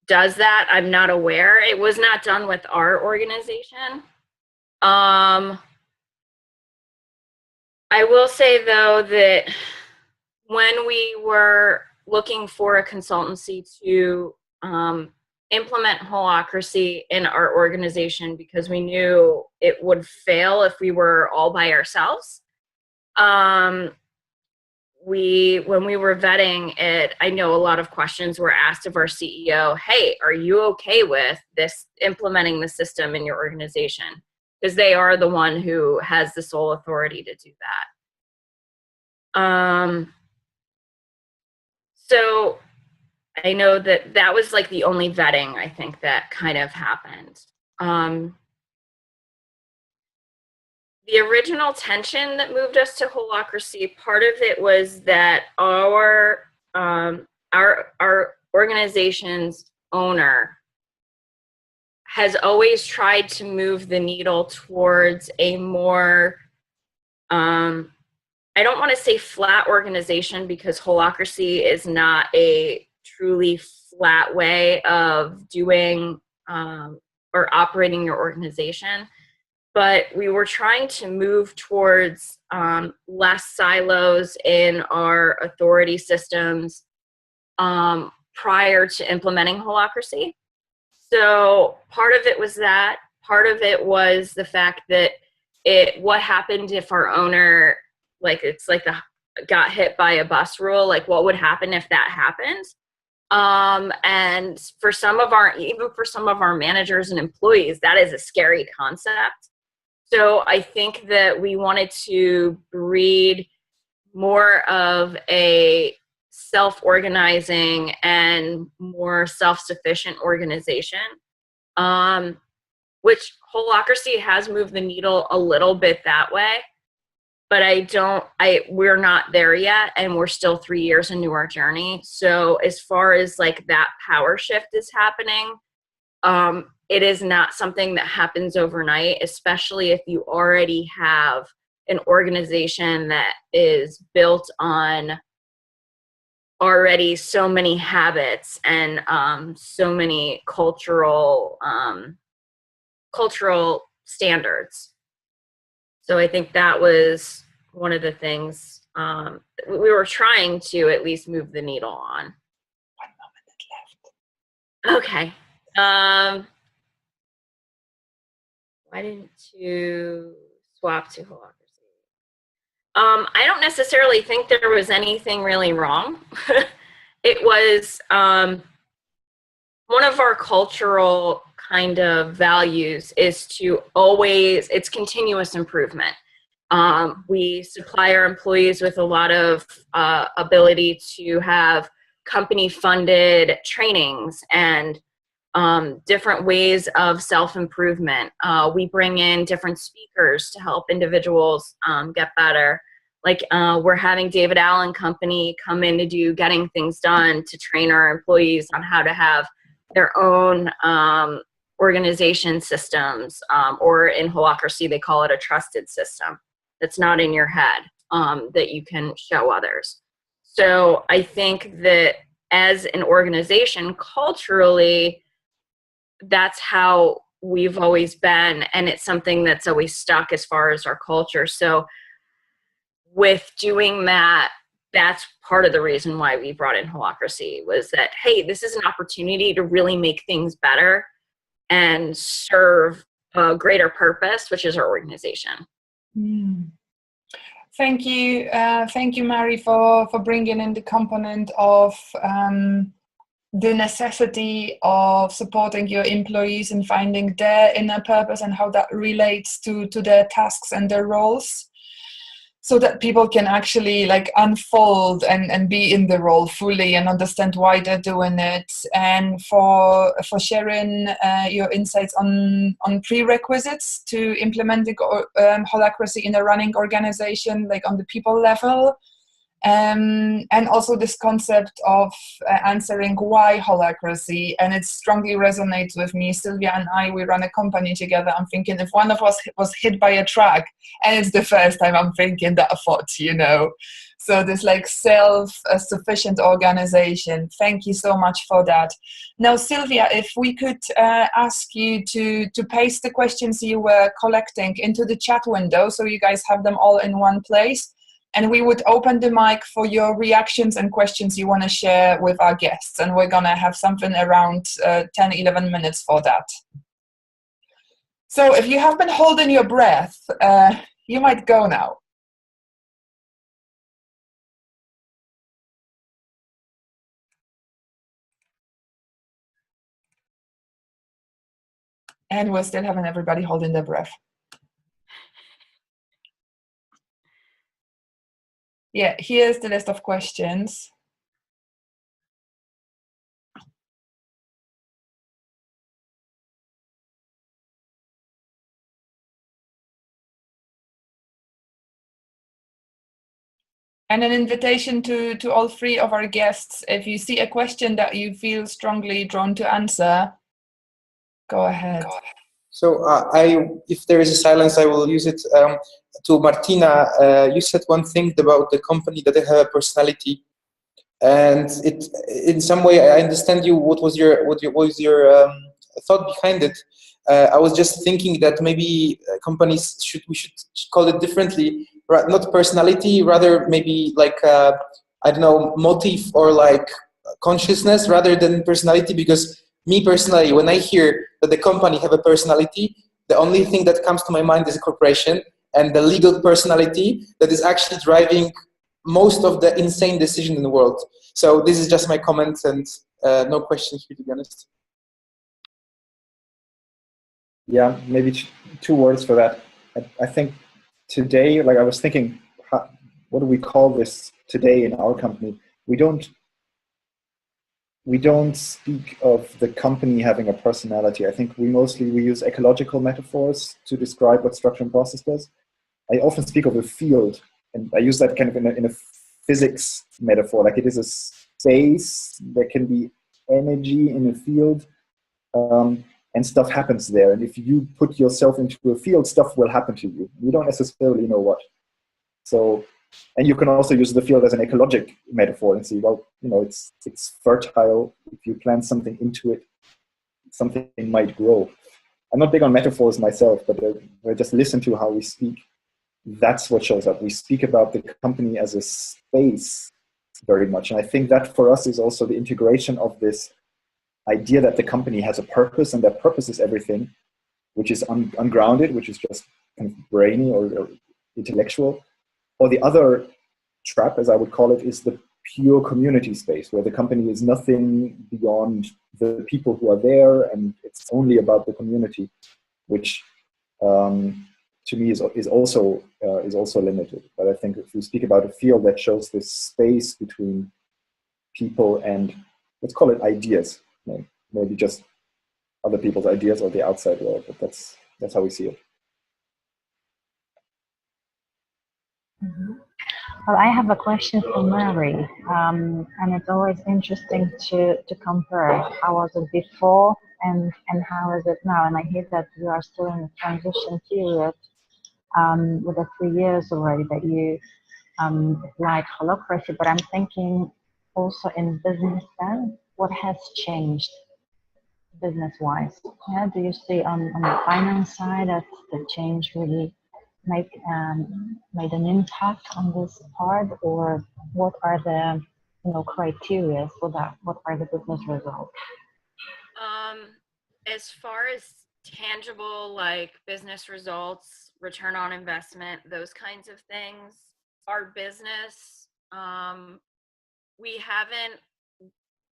does that, I'm not aware. It was not done with our organization. I will say, though, that when we were looking for a consultancy to implement Holacracy in our organization, because we knew it would fail if we were all by ourselves, when we were vetting it, I know a lot of questions were asked of our CEO. Hey, are you okay with this, implementing the system in your organization? Because they are the one who has the sole authority to do that. So I know that that was the only vetting, I think, that kind of happened. The original tension that moved us to Holacracy, part of it was that our organization's owner has always tried to move the needle towards a more, I don't want to say flat organization, because Holacracy is not a truly flat way of doing or operating your organization. But we were trying to move towards less silos in our authority systems prior to implementing Holacracy. So part of it was that. Part of it was the fact that what happened if our owner, it's like the got hit by a bus rule, what would happen if that happened? And for some of our managers and employees, that is a scary concept. So I think that we wanted to breed more of a self-organizing and more self-sufficient organization, which Holacracy has moved the needle a little bit that way, but we're not there yet, and we're still 3 years into our journey. So as far as that power shift is happening, it is not something that happens overnight, especially if you already have an organization that is built on already so many habits and so many cultural standards. So I think that was one of the things we were trying to at least move the needle on. 1 moment left. Okay. Why didn't you swap to Holacracy? I don't necessarily think there was anything really wrong. It was one of our cultural kind of values is to it's continuous improvement. We supply our employees with a lot of ability to have company-funded trainings and different ways of self-improvement. We bring in different speakers to help individuals get better. Like we're having David Allen Company come in to do Getting Things Done to train our employees on how to have their own organization systems, or in Holacracy, they call it a trusted system that's not in your head, that you can show others. So I think that as an organization, culturally, that's how we've always been, and it's something that's always stuck as far as our culture. So with doing that, that's part of the reason why we brought in Holacracy, was that, hey, this is an opportunity to really make things better and serve a greater purpose, which is our organization. Thank you, Mary, for bringing in the component of the necessity of supporting your employees and finding their inner purpose and how that relates to their tasks and their roles, so that people can actually like unfold and be in the role fully and understand why they're doing it, and for sharing your insights on prerequisites to implementing Holacracy in a running organization, like on the people level. And also this concept of answering why Holacracy, and it strongly resonates with me. Sylvia and I, we run a company together. I'm thinking if one of us was hit by a truck, and it's the first time I'm thinking that thought, you know. So this like self-sufficient organization. Thank you so much for that. Now, Sylvia, if we could ask you to paste the questions you were collecting into the chat window, so you guys have them all in one place. And we would open the mic for your reactions and questions you want to share with our guests. And we're going to have something around 10, 11 minutes for that. So if you have been holding your breath, you might go now. And we're still having everybody holding their breath. Yeah, here's the list of questions. And an invitation to all three of our guests. If you see a question that you feel strongly drawn to answer, go ahead. So if there is a silence, I will use it. To Martina, you said one thing about the company that they have a personality, and it in some way I understand you. What was your thought behind it? I was just thinking that maybe companies we should call it differently, not personality, rather maybe like I don't know, motive or like consciousness rather than personality, because me personally, when I hear that the company have a personality, the only thing that comes to my mind is a corporation and the legal personality that is actually driving most of the insane decision in the world. So this is just my comment, and no questions here, to be honest. Yeah, maybe two words for that. I think today, like I was thinking, what do we call this today in our company? We don't speak of the company having a personality. I think we use ecological metaphors to describe what structure and process does. I often speak of a field, and I use that kind of in a physics metaphor. Like it is a space, there can be energy in a field, and stuff happens there. And if you put yourself into a field, stuff will happen to you. You don't necessarily know what. So, and you can also use the field as an ecologic metaphor and see, well, you know, it's fertile. If you plant something into it, something might grow. I'm not big on metaphors myself, but I just listen to how we speak. That's what shows up. We speak about the company as a space very much. And I think that for us is also the integration of this idea that the company has a purpose, and that purpose is everything, which is ungrounded, which is just kind of brainy or intellectual. Or the other trap, as I would call it, is the pure community space, where the company is nothing beyond the people who are there, and it's only about the community, which to me is also limited. But I think if we speak about a field that shows this space between people and, let's call it ideas, maybe just other people's ideas or the outside world, but that's how we see it. Well, I have a question for Mary, and it's always interesting to compare how was it before and how is it now. And I hear that you are still in the transition period with the 3 years already that you applied Holacracy, but I'm thinking also in business then, what has changed business-wise? Yeah, do you see on the finance side that the change really made an impact on this part, or what are the criteria for that? What are the business results? As far as tangible, like business results, return on investment, those kinds of things, our business, we haven't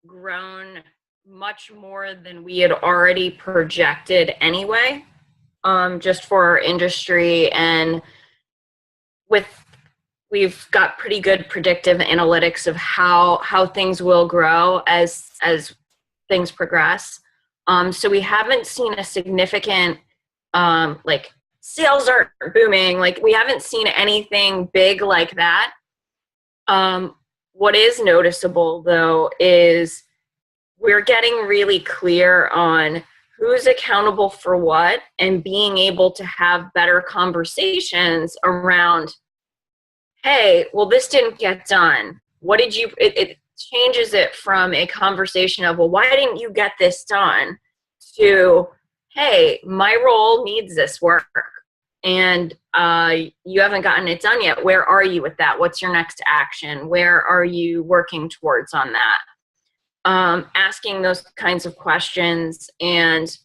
grown much more than we had already projected anyway, just for our industry. And we've got pretty good predictive analytics of how things will grow as things progress. So we haven't seen a significant, like sales are booming. Like we haven't seen anything big like that. What is noticeable though is we're getting really clear on who's accountable for what and being able to have better conversations around, hey, well, this didn't get done. What did you, it changes it from a conversation of, well, why didn't you get this done, to, hey, my role needs this work and you haven't gotten it done yet. Where are you with that? What's your next action? Where are you working towards on that? Asking those kinds of questions and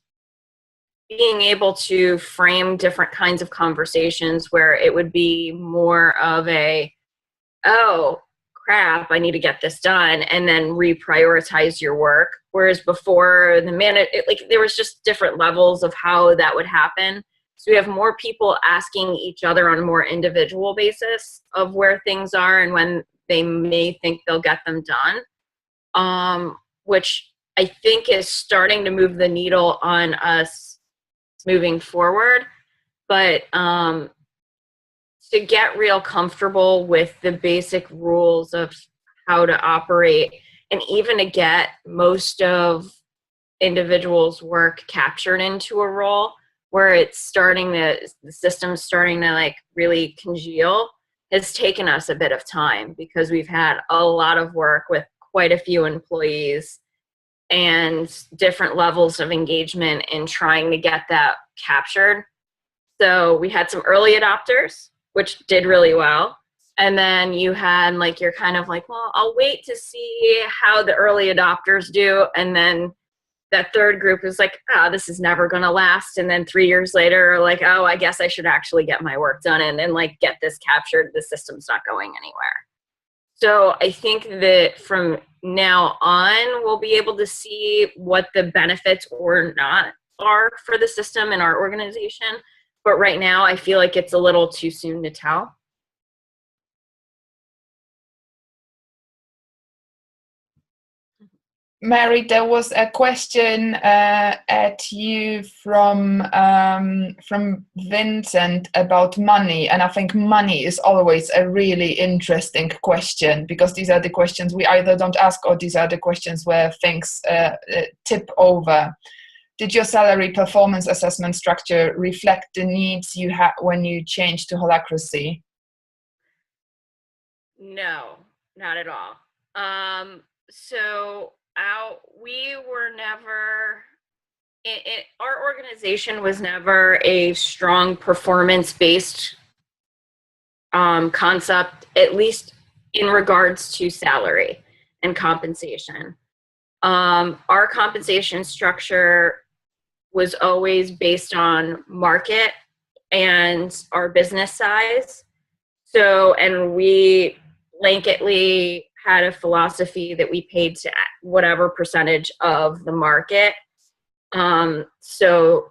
being able to frame different kinds of conversations where it would be more of a, oh crap, I need to get this done, and then reprioritize your work. Whereas before, there was just different levels of how that would happen. So we have more people asking each other on a more individual basis of where things are and when they may think they'll get them done, which I think is starting to move the needle on us moving forward. But to get real comfortable with the basic rules of how to operate, and even to get most of individuals' work captured into a role where it's starting to, the system's starting to like really congeal, has taken us a bit of time because we've had a lot of work with quite a few employees and different levels of engagement in trying to get that captured. So we had some early adopters, which did really well. And then you had like, you're kind of like, well, I'll wait to see how the early adopters do. And then that third group is like, oh, this is never going to last. And then 3 years later, like, oh, I guess I should actually get my work done and then like get this captured. The system's not going anywhere. So I think that from now on, we'll be able to see what the benefits or not are for the system and our organization. But right now, I feel like it's a little too soon to tell. Mary, there was a question at you from Vincent about money, and I think money is always a really interesting question because these are the questions we either don't ask or these are the questions where things tip over. Did your salary performance assessment structure reflect the needs you had when you changed to Holacracy? No, not at all. We were never, our organization was never a strong performance-based concept, at least in regards to salary and compensation. Our compensation structure was always based on market and our business size. So, and we blanketly had a philosophy that we paid to whatever percentage of the market. So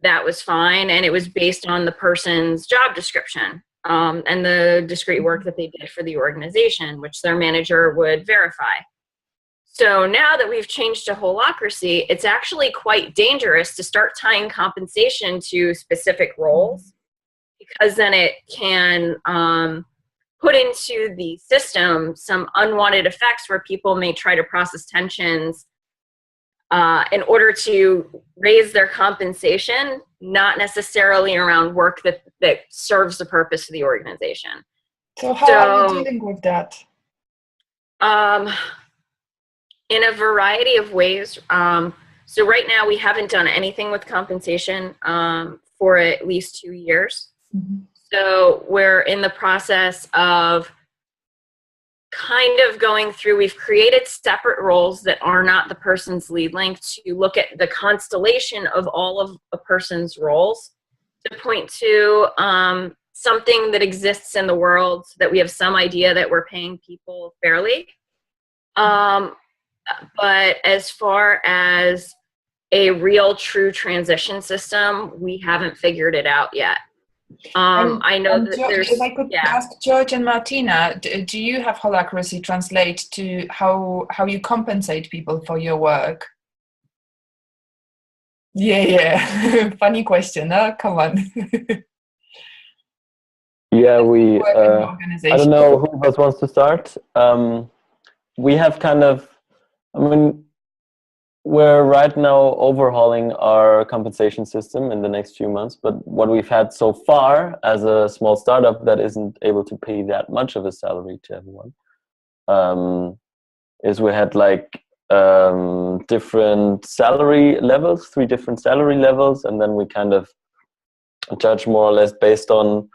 that was fine. And it was based on the person's job description and the discrete work that they did for the organization, which their manager would verify. So now that we've changed to Holacracy, it's actually quite dangerous to start tying compensation to specific roles, because then it can put into the system some unwanted effects where people may try to process tensions in order to raise their compensation, not necessarily around work that serves the purpose of the organization. So how are you dealing with that? In a variety of ways. So right now we haven't done anything with compensation for at least 2 years. Mm-hmm. So we're in the process of kind of going through, we've created separate roles that are not the person's lead link to look at the constellation of all of a person's roles to point to something that exists in the world so that we have some idea that we're paying people fairly. But as far as a real true transition system, we haven't figured it out yet. I know that George, there's, if I could ask George and Martina, do you have Holacracy translate to how you compensate people for your work? Yeah. Funny question, huh? Come on. Yeah, we, I don't know who of us wants to start. We have kind of, I mean, we're right now overhauling our compensation system in the next few months, but what we've had so far as a small startup that isn't able to pay that much of a salary to everyone, is we had like different salary levels, 3 different salary levels, and then we kind of judge more or less based on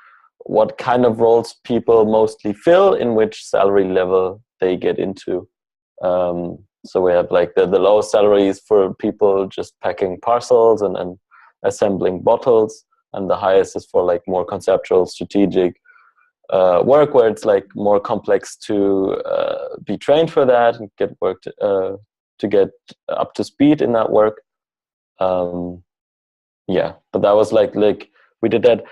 what kind of roles people mostly fill, in which salary level they get into. So we have like the low salaries for people just packing parcels and assembling bottles, and the highest is for like more conceptual, strategic work where it's like more complex to be trained for that and get work to get up to speed in that work. Yeah, but that was like we did that.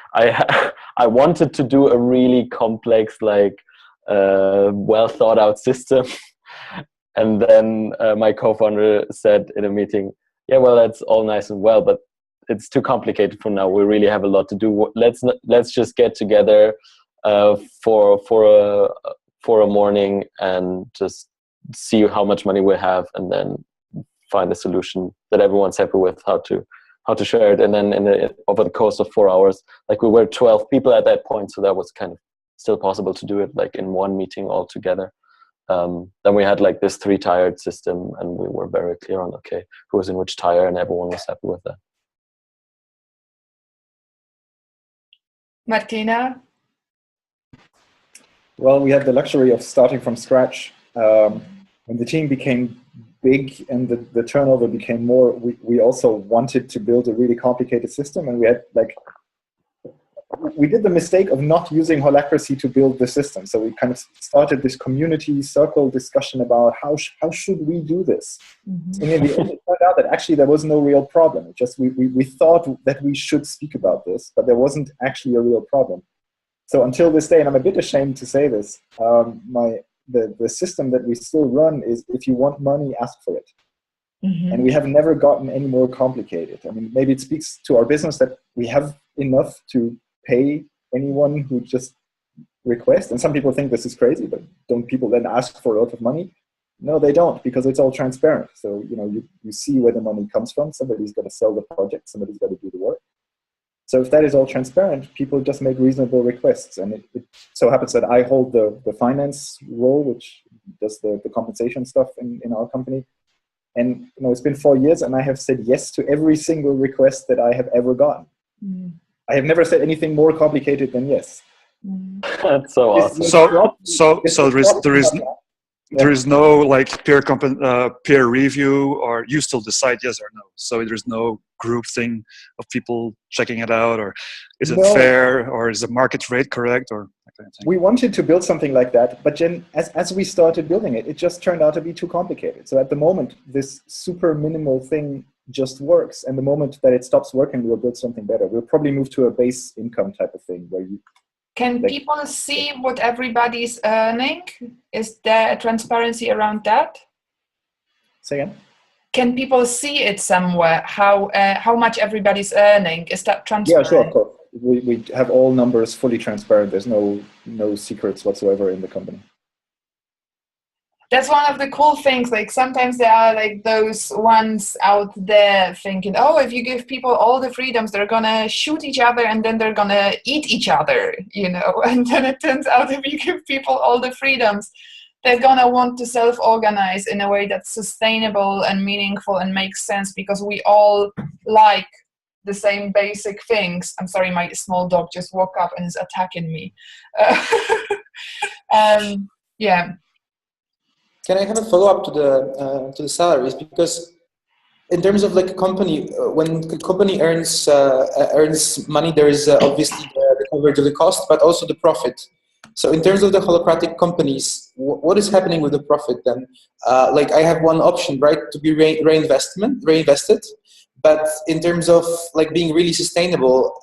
I wanted to do a really complex, like well thought out system. And then my co-founder said in a meeting, yeah, well, that's all nice and well, but it's too complicated for now. We really have a lot to do. Let's just get together for a morning and just see how much money we have, and then find a solution that everyone's happy with, how to share it. And then over the course of 4 hours, like we were 12 people at that point, so that was kind of still possible to do it like in one meeting all together. Then we had like this 3-tiered system, and we were very clear on, okay, who was in which tier, and everyone was happy with that. Martina? Well, we had the luxury of starting from scratch. When the team became big and the turnover became more, we also wanted to build a really complicated system, and we had like, we did the mistake of not using Holacracy to build the system. So we kind of started this community circle discussion about how should we do this? Mm-hmm. And in the end, it turned out that actually there was no real problem. It just we thought that we should speak about this, but there wasn't actually a real problem. So until this day, and I'm a bit ashamed to say this, the system that we still run is, if you want money, ask for it. Mm-hmm. And we have never gotten any more complicated. I mean, maybe it speaks to our business that we have enough to pay anyone who just requests. And some people think this is crazy, but don't people then ask for a lot of money? No, they don't, because it's all transparent. So, you see where the money comes from. Somebody's got to sell the project. Somebody's got to do the work. So if that is all transparent, people just make reasonable requests. And it so happens that I hold the finance role, which does the compensation stuff in our company. And it's been 4 years, and I have said yes to every single request that I have ever gotten. Mm. I have never said anything more complicated than yes. Mm. That's so awesome. So there is no like peer review, or you still decide yes or no. So there's no group thing of people checking it out, or is it fair, or is the market rate correct, or that kind of thing. We wanted to build something like that, but then as we started building it, it just turned out to be too complicated. So at the moment, this super minimal thing just works, and the moment that it stops working, we'll build something better. We'll probably move to a base income type of thing where you. Can people see what everybody's earning? Is there a transparency around that? Say again? Can people see it somewhere, how much everybody's earning? Is that transparent? Yeah, sure, of course. we have all numbers fully transparent. There's no secrets whatsoever in the company. That's one of the cool things. Like sometimes there are like those ones out there thinking, oh, if you give people all the freedoms, they're gonna shoot each other and then they're gonna eat each other, you know. And then it turns out if you give people all the freedoms, they're gonna want to self-organize in a way that's sustainable and meaningful and makes sense, because we all like the same basic things. I'm sorry, my small dog just woke up and is attacking me. Yeah. Can I have a follow-up to the salaries? Because in terms of like a company, when the company earns money, there is obviously the coverage of the cost, but also the profit. So in terms of the holacratic companies, what is happening with the profit then? Like I have one option, right, to be reinvested, but in terms of like being really sustainable,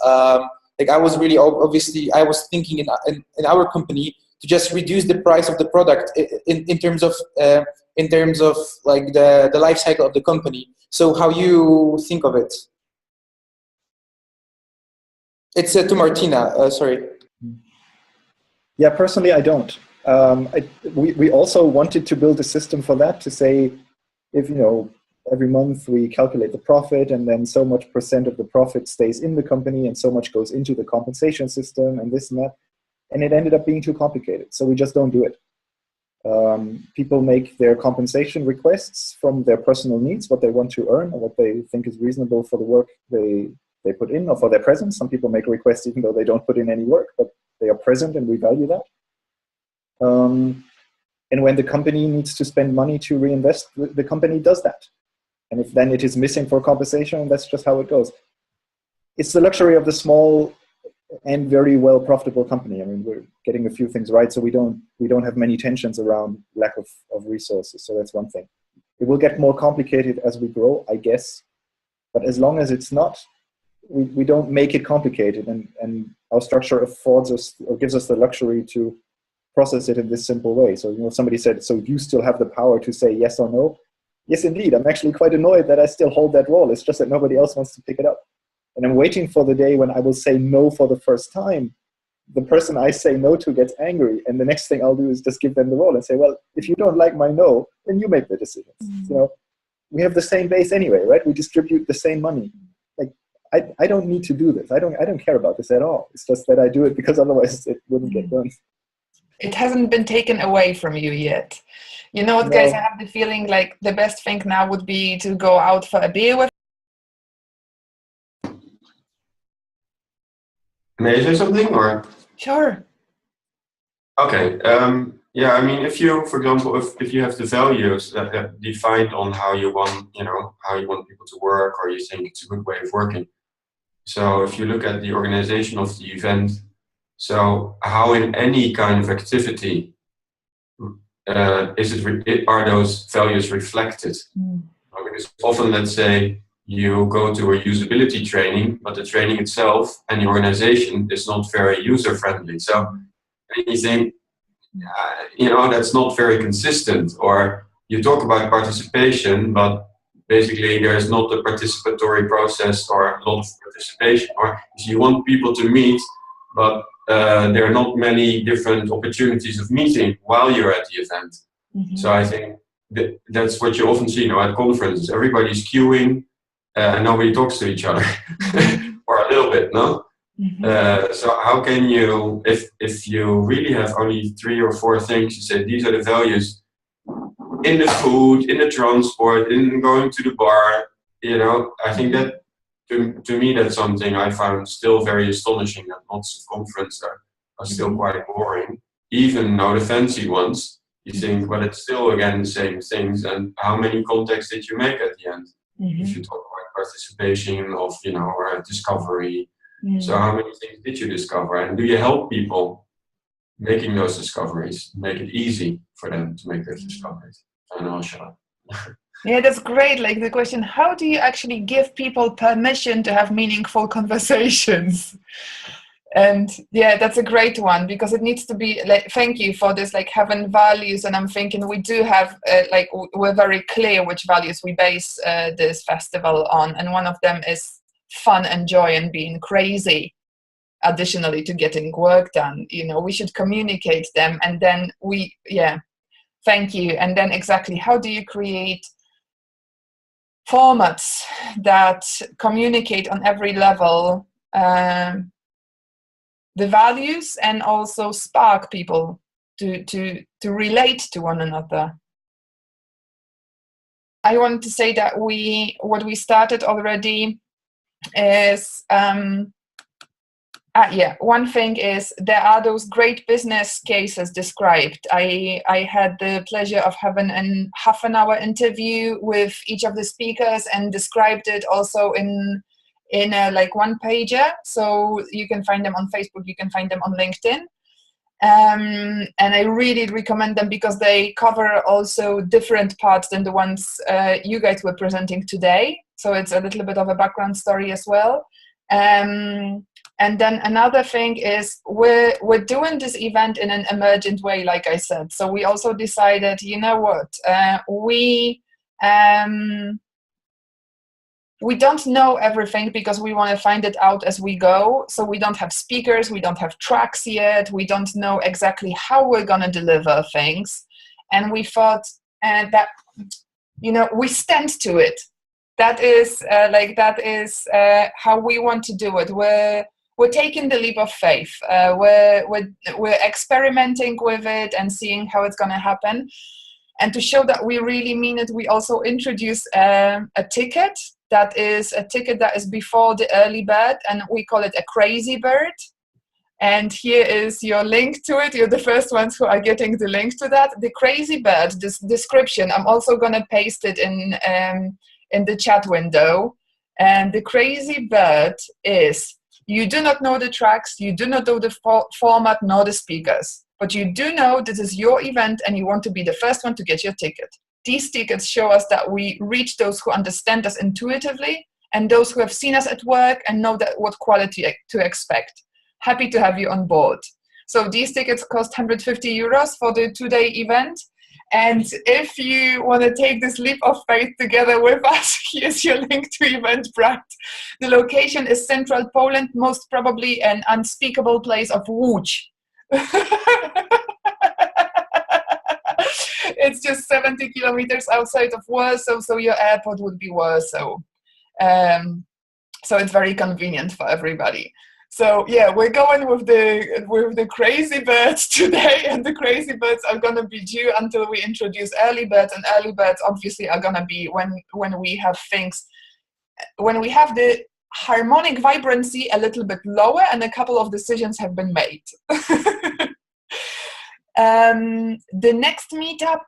like I was really obviously I was thinking in our company to just reduce the price of the product in terms of like the life cycle of the company. So how you think of it? It's to Martina. Sorry. Yeah, personally, I don't. We also wanted to build a system for that, to say, if, you know, every month we calculate the profit and then so much % of the profit stays in the company and so much goes into the compensation system and this and that. And it ended up being too complicated, so we just don't do it. People make their compensation requests from their personal needs, what they want to earn or what they think is reasonable for the work they put in, or for their presence. Some people make requests even though they don't put in any work, but they are present and we value that. And when the company needs to spend money to reinvest, the company does that. And if then it is missing for compensation, that's just how it goes. It's the luxury of the small and very well profitable company. I mean, we're getting a few things right, so we don't have many tensions around lack of resources. So that's one thing. It will get more complicated as we grow, I guess. But as long as it's not, we don't make it complicated, and our structure affords us or gives us the luxury to process it in this simple way. So, you know, somebody said, so you still have the power to say yes or no? Yes, indeed. I'm actually quite annoyed that I still hold that role. It's just that nobody else wants to pick it up. And I'm waiting for the day when I will say no for the first time. The person I say no to gets angry, and the next thing I'll do is just give them the role and say, well, if you don't like my no, then you make the decisions. You know, we have the same base anyway, right? We distribute the same money. Like, I don't need to do this. I don't care about this at all. It's just that I do it because otherwise it wouldn't get done. It hasn't been taken away from you yet. You know what, guys? I have the feeling like the best thing now would be to go out for a beer with. May I say something, or? Sure. Okay. Yeah. I mean, if you, for example, if you have the values that are defined on how you want, you know, how you want people to work, or you think it's a good way of working. So if you look at the organization of the event, so how in any kind of activity are those values reflected? Because often, let's say, you go to a usability training, but the training itself and the organization is not very user-friendly. So you think, you know, that's not very consistent. Or you talk about participation, but basically there is not a participatory process or a lot of participation. Or you want people to meet, but there are not many different opportunities of meeting while you're at the event. So I think that's what you often see, you know, at conferences. Everybody's queuing. And nobody talks to each other, or a little bit, no? So how can you, if you really have only 3 or 4 things, you say these are the values in the food, in the transport, in going to the bar, you know, I think that, to me, that's something I found still very astonishing, that lots of conferences are still quite boring. Even though the fancy ones, you think, well, it's still, again, the same things, and how many contacts did you make at the end? If you talk about participation of, you know, or discovery. So how many things did you discover? And do you help people making those discoveries? Make it easy for them to make those discoveries? I know, Sean. Yeah, that's great. Like the question, how do you actually give people permission to have meaningful conversations? And yeah, that's a great one, because it needs to be like, thank you for this, like having values. And I'm thinking we do have like, we're very clear which values we base this festival on. And one of them is fun and joy and being crazy. additionally to getting work done. You know, we should communicate them, and then thank you. And then exactly, how do you create formats that communicate on every level the values and also spark people to relate to one another? I want to say that what we started already is one thing is there are those great business cases described. I had the pleasure of having a half an hour interview with each of the speakers and described it also in a like one pager. So you can find them on Facebook, you can find them on LinkedIn. And I really recommend them because they cover also different parts than the ones you guys were presenting today. So it's a little bit of a background story as well. And then another thing is we're doing this event in an emergent way, like I said. So we also decided, you know what, we don't know everything because we want to find it out as we go. So we don't have speakers, we don't have tracks yet, we don't know exactly how we're going to deliver things. And we thought that, you know, we stand to it. That is how we want to do it. We're taking the leap of faith. We're experimenting with it and seeing how it's going to happen. And to show that we really mean it, we also introduce a ticket. That is a ticket that is before the early bird, and we call it a crazy bird. And here is your link to it. You're the first ones who are getting the link to that. The crazy bird, this description, I'm also going to paste it in the chat window. And the crazy bird is, you do not know the tracks, you do not know the format nor the speakers, but you do know this is your event and you want to be the first one to get your ticket. These tickets show us that we reach those who understand us intuitively and those who have seen us at work and know that what quality to expect. Happy to have you on board. So these tickets cost 150 euros for the 2-day event. And if you want to take this leap of faith together with us, here's your link to Eventbrite. The location is central Poland, most probably an unspeakable place of Łódź. It's just 70 kilometers outside of Warsaw, so your airport would be Warsaw. So it's very convenient for everybody. So yeah, we're going with the crazy birds today, and the crazy birds are gonna be due until we introduce early birds, and early birds obviously are gonna be when we have things, when we have the harmonic vibrancy a little bit lower and a couple of decisions have been made. The next meetup,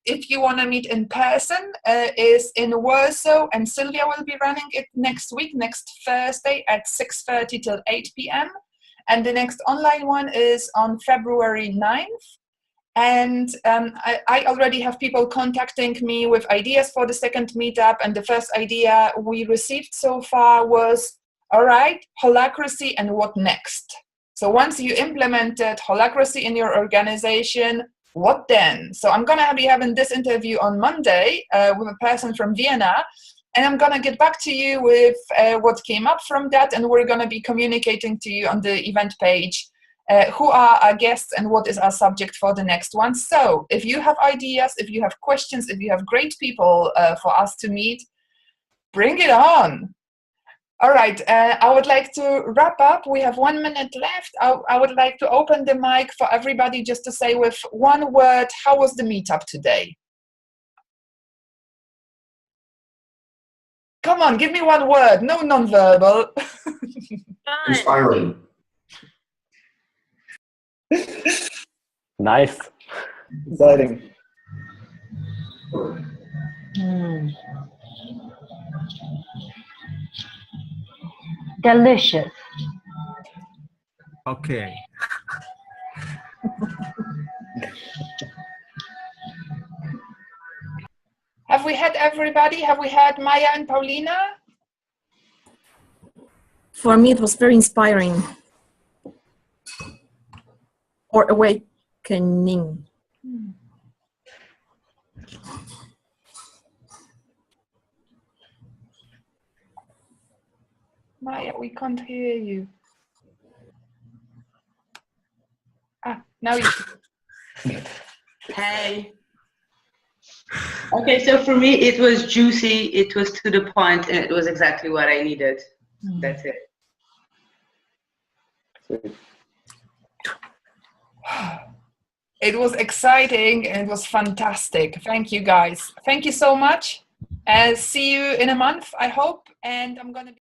if you want to meet in person, is in Warsaw, and Sylvia will be running it next week, next Thursday at 6:30 till 8 p.m. And the next online one is on February 9th. And I already have people contacting me with ideas for the second meetup. And the first idea we received so far was, all right, Holacracy and what next? So once you implemented Holacracy in your organization, what then? So I'm going to be having this interview on Monday with a person from Vienna, and I'm going to get back to you with what came up from that, and we're going to be communicating to you on the event page who are our guests and what is our subject for the next one. So if you have ideas, if you have questions, if you have great people for us to meet, bring it on. All right, I would like to wrap up. We have 1 minute left. I would like to open the mic for everybody just to say with one word, how was the meetup today? Come on, give me one word, no non-verbal. Inspiring. Nice. Exciting. Delicious. Okay. Have we had everybody? Have we had Maya and Paulina? For me, it was very inspiring. Or awakening. Maya, we can't hear you. Now you. Hey. Okay, so for me, it was juicy, it was to the point, and it was exactly what I needed. That's it. It was exciting and it was fantastic. Thank you, guys. Thank you so much. See you in a month, I hope. And I'm going to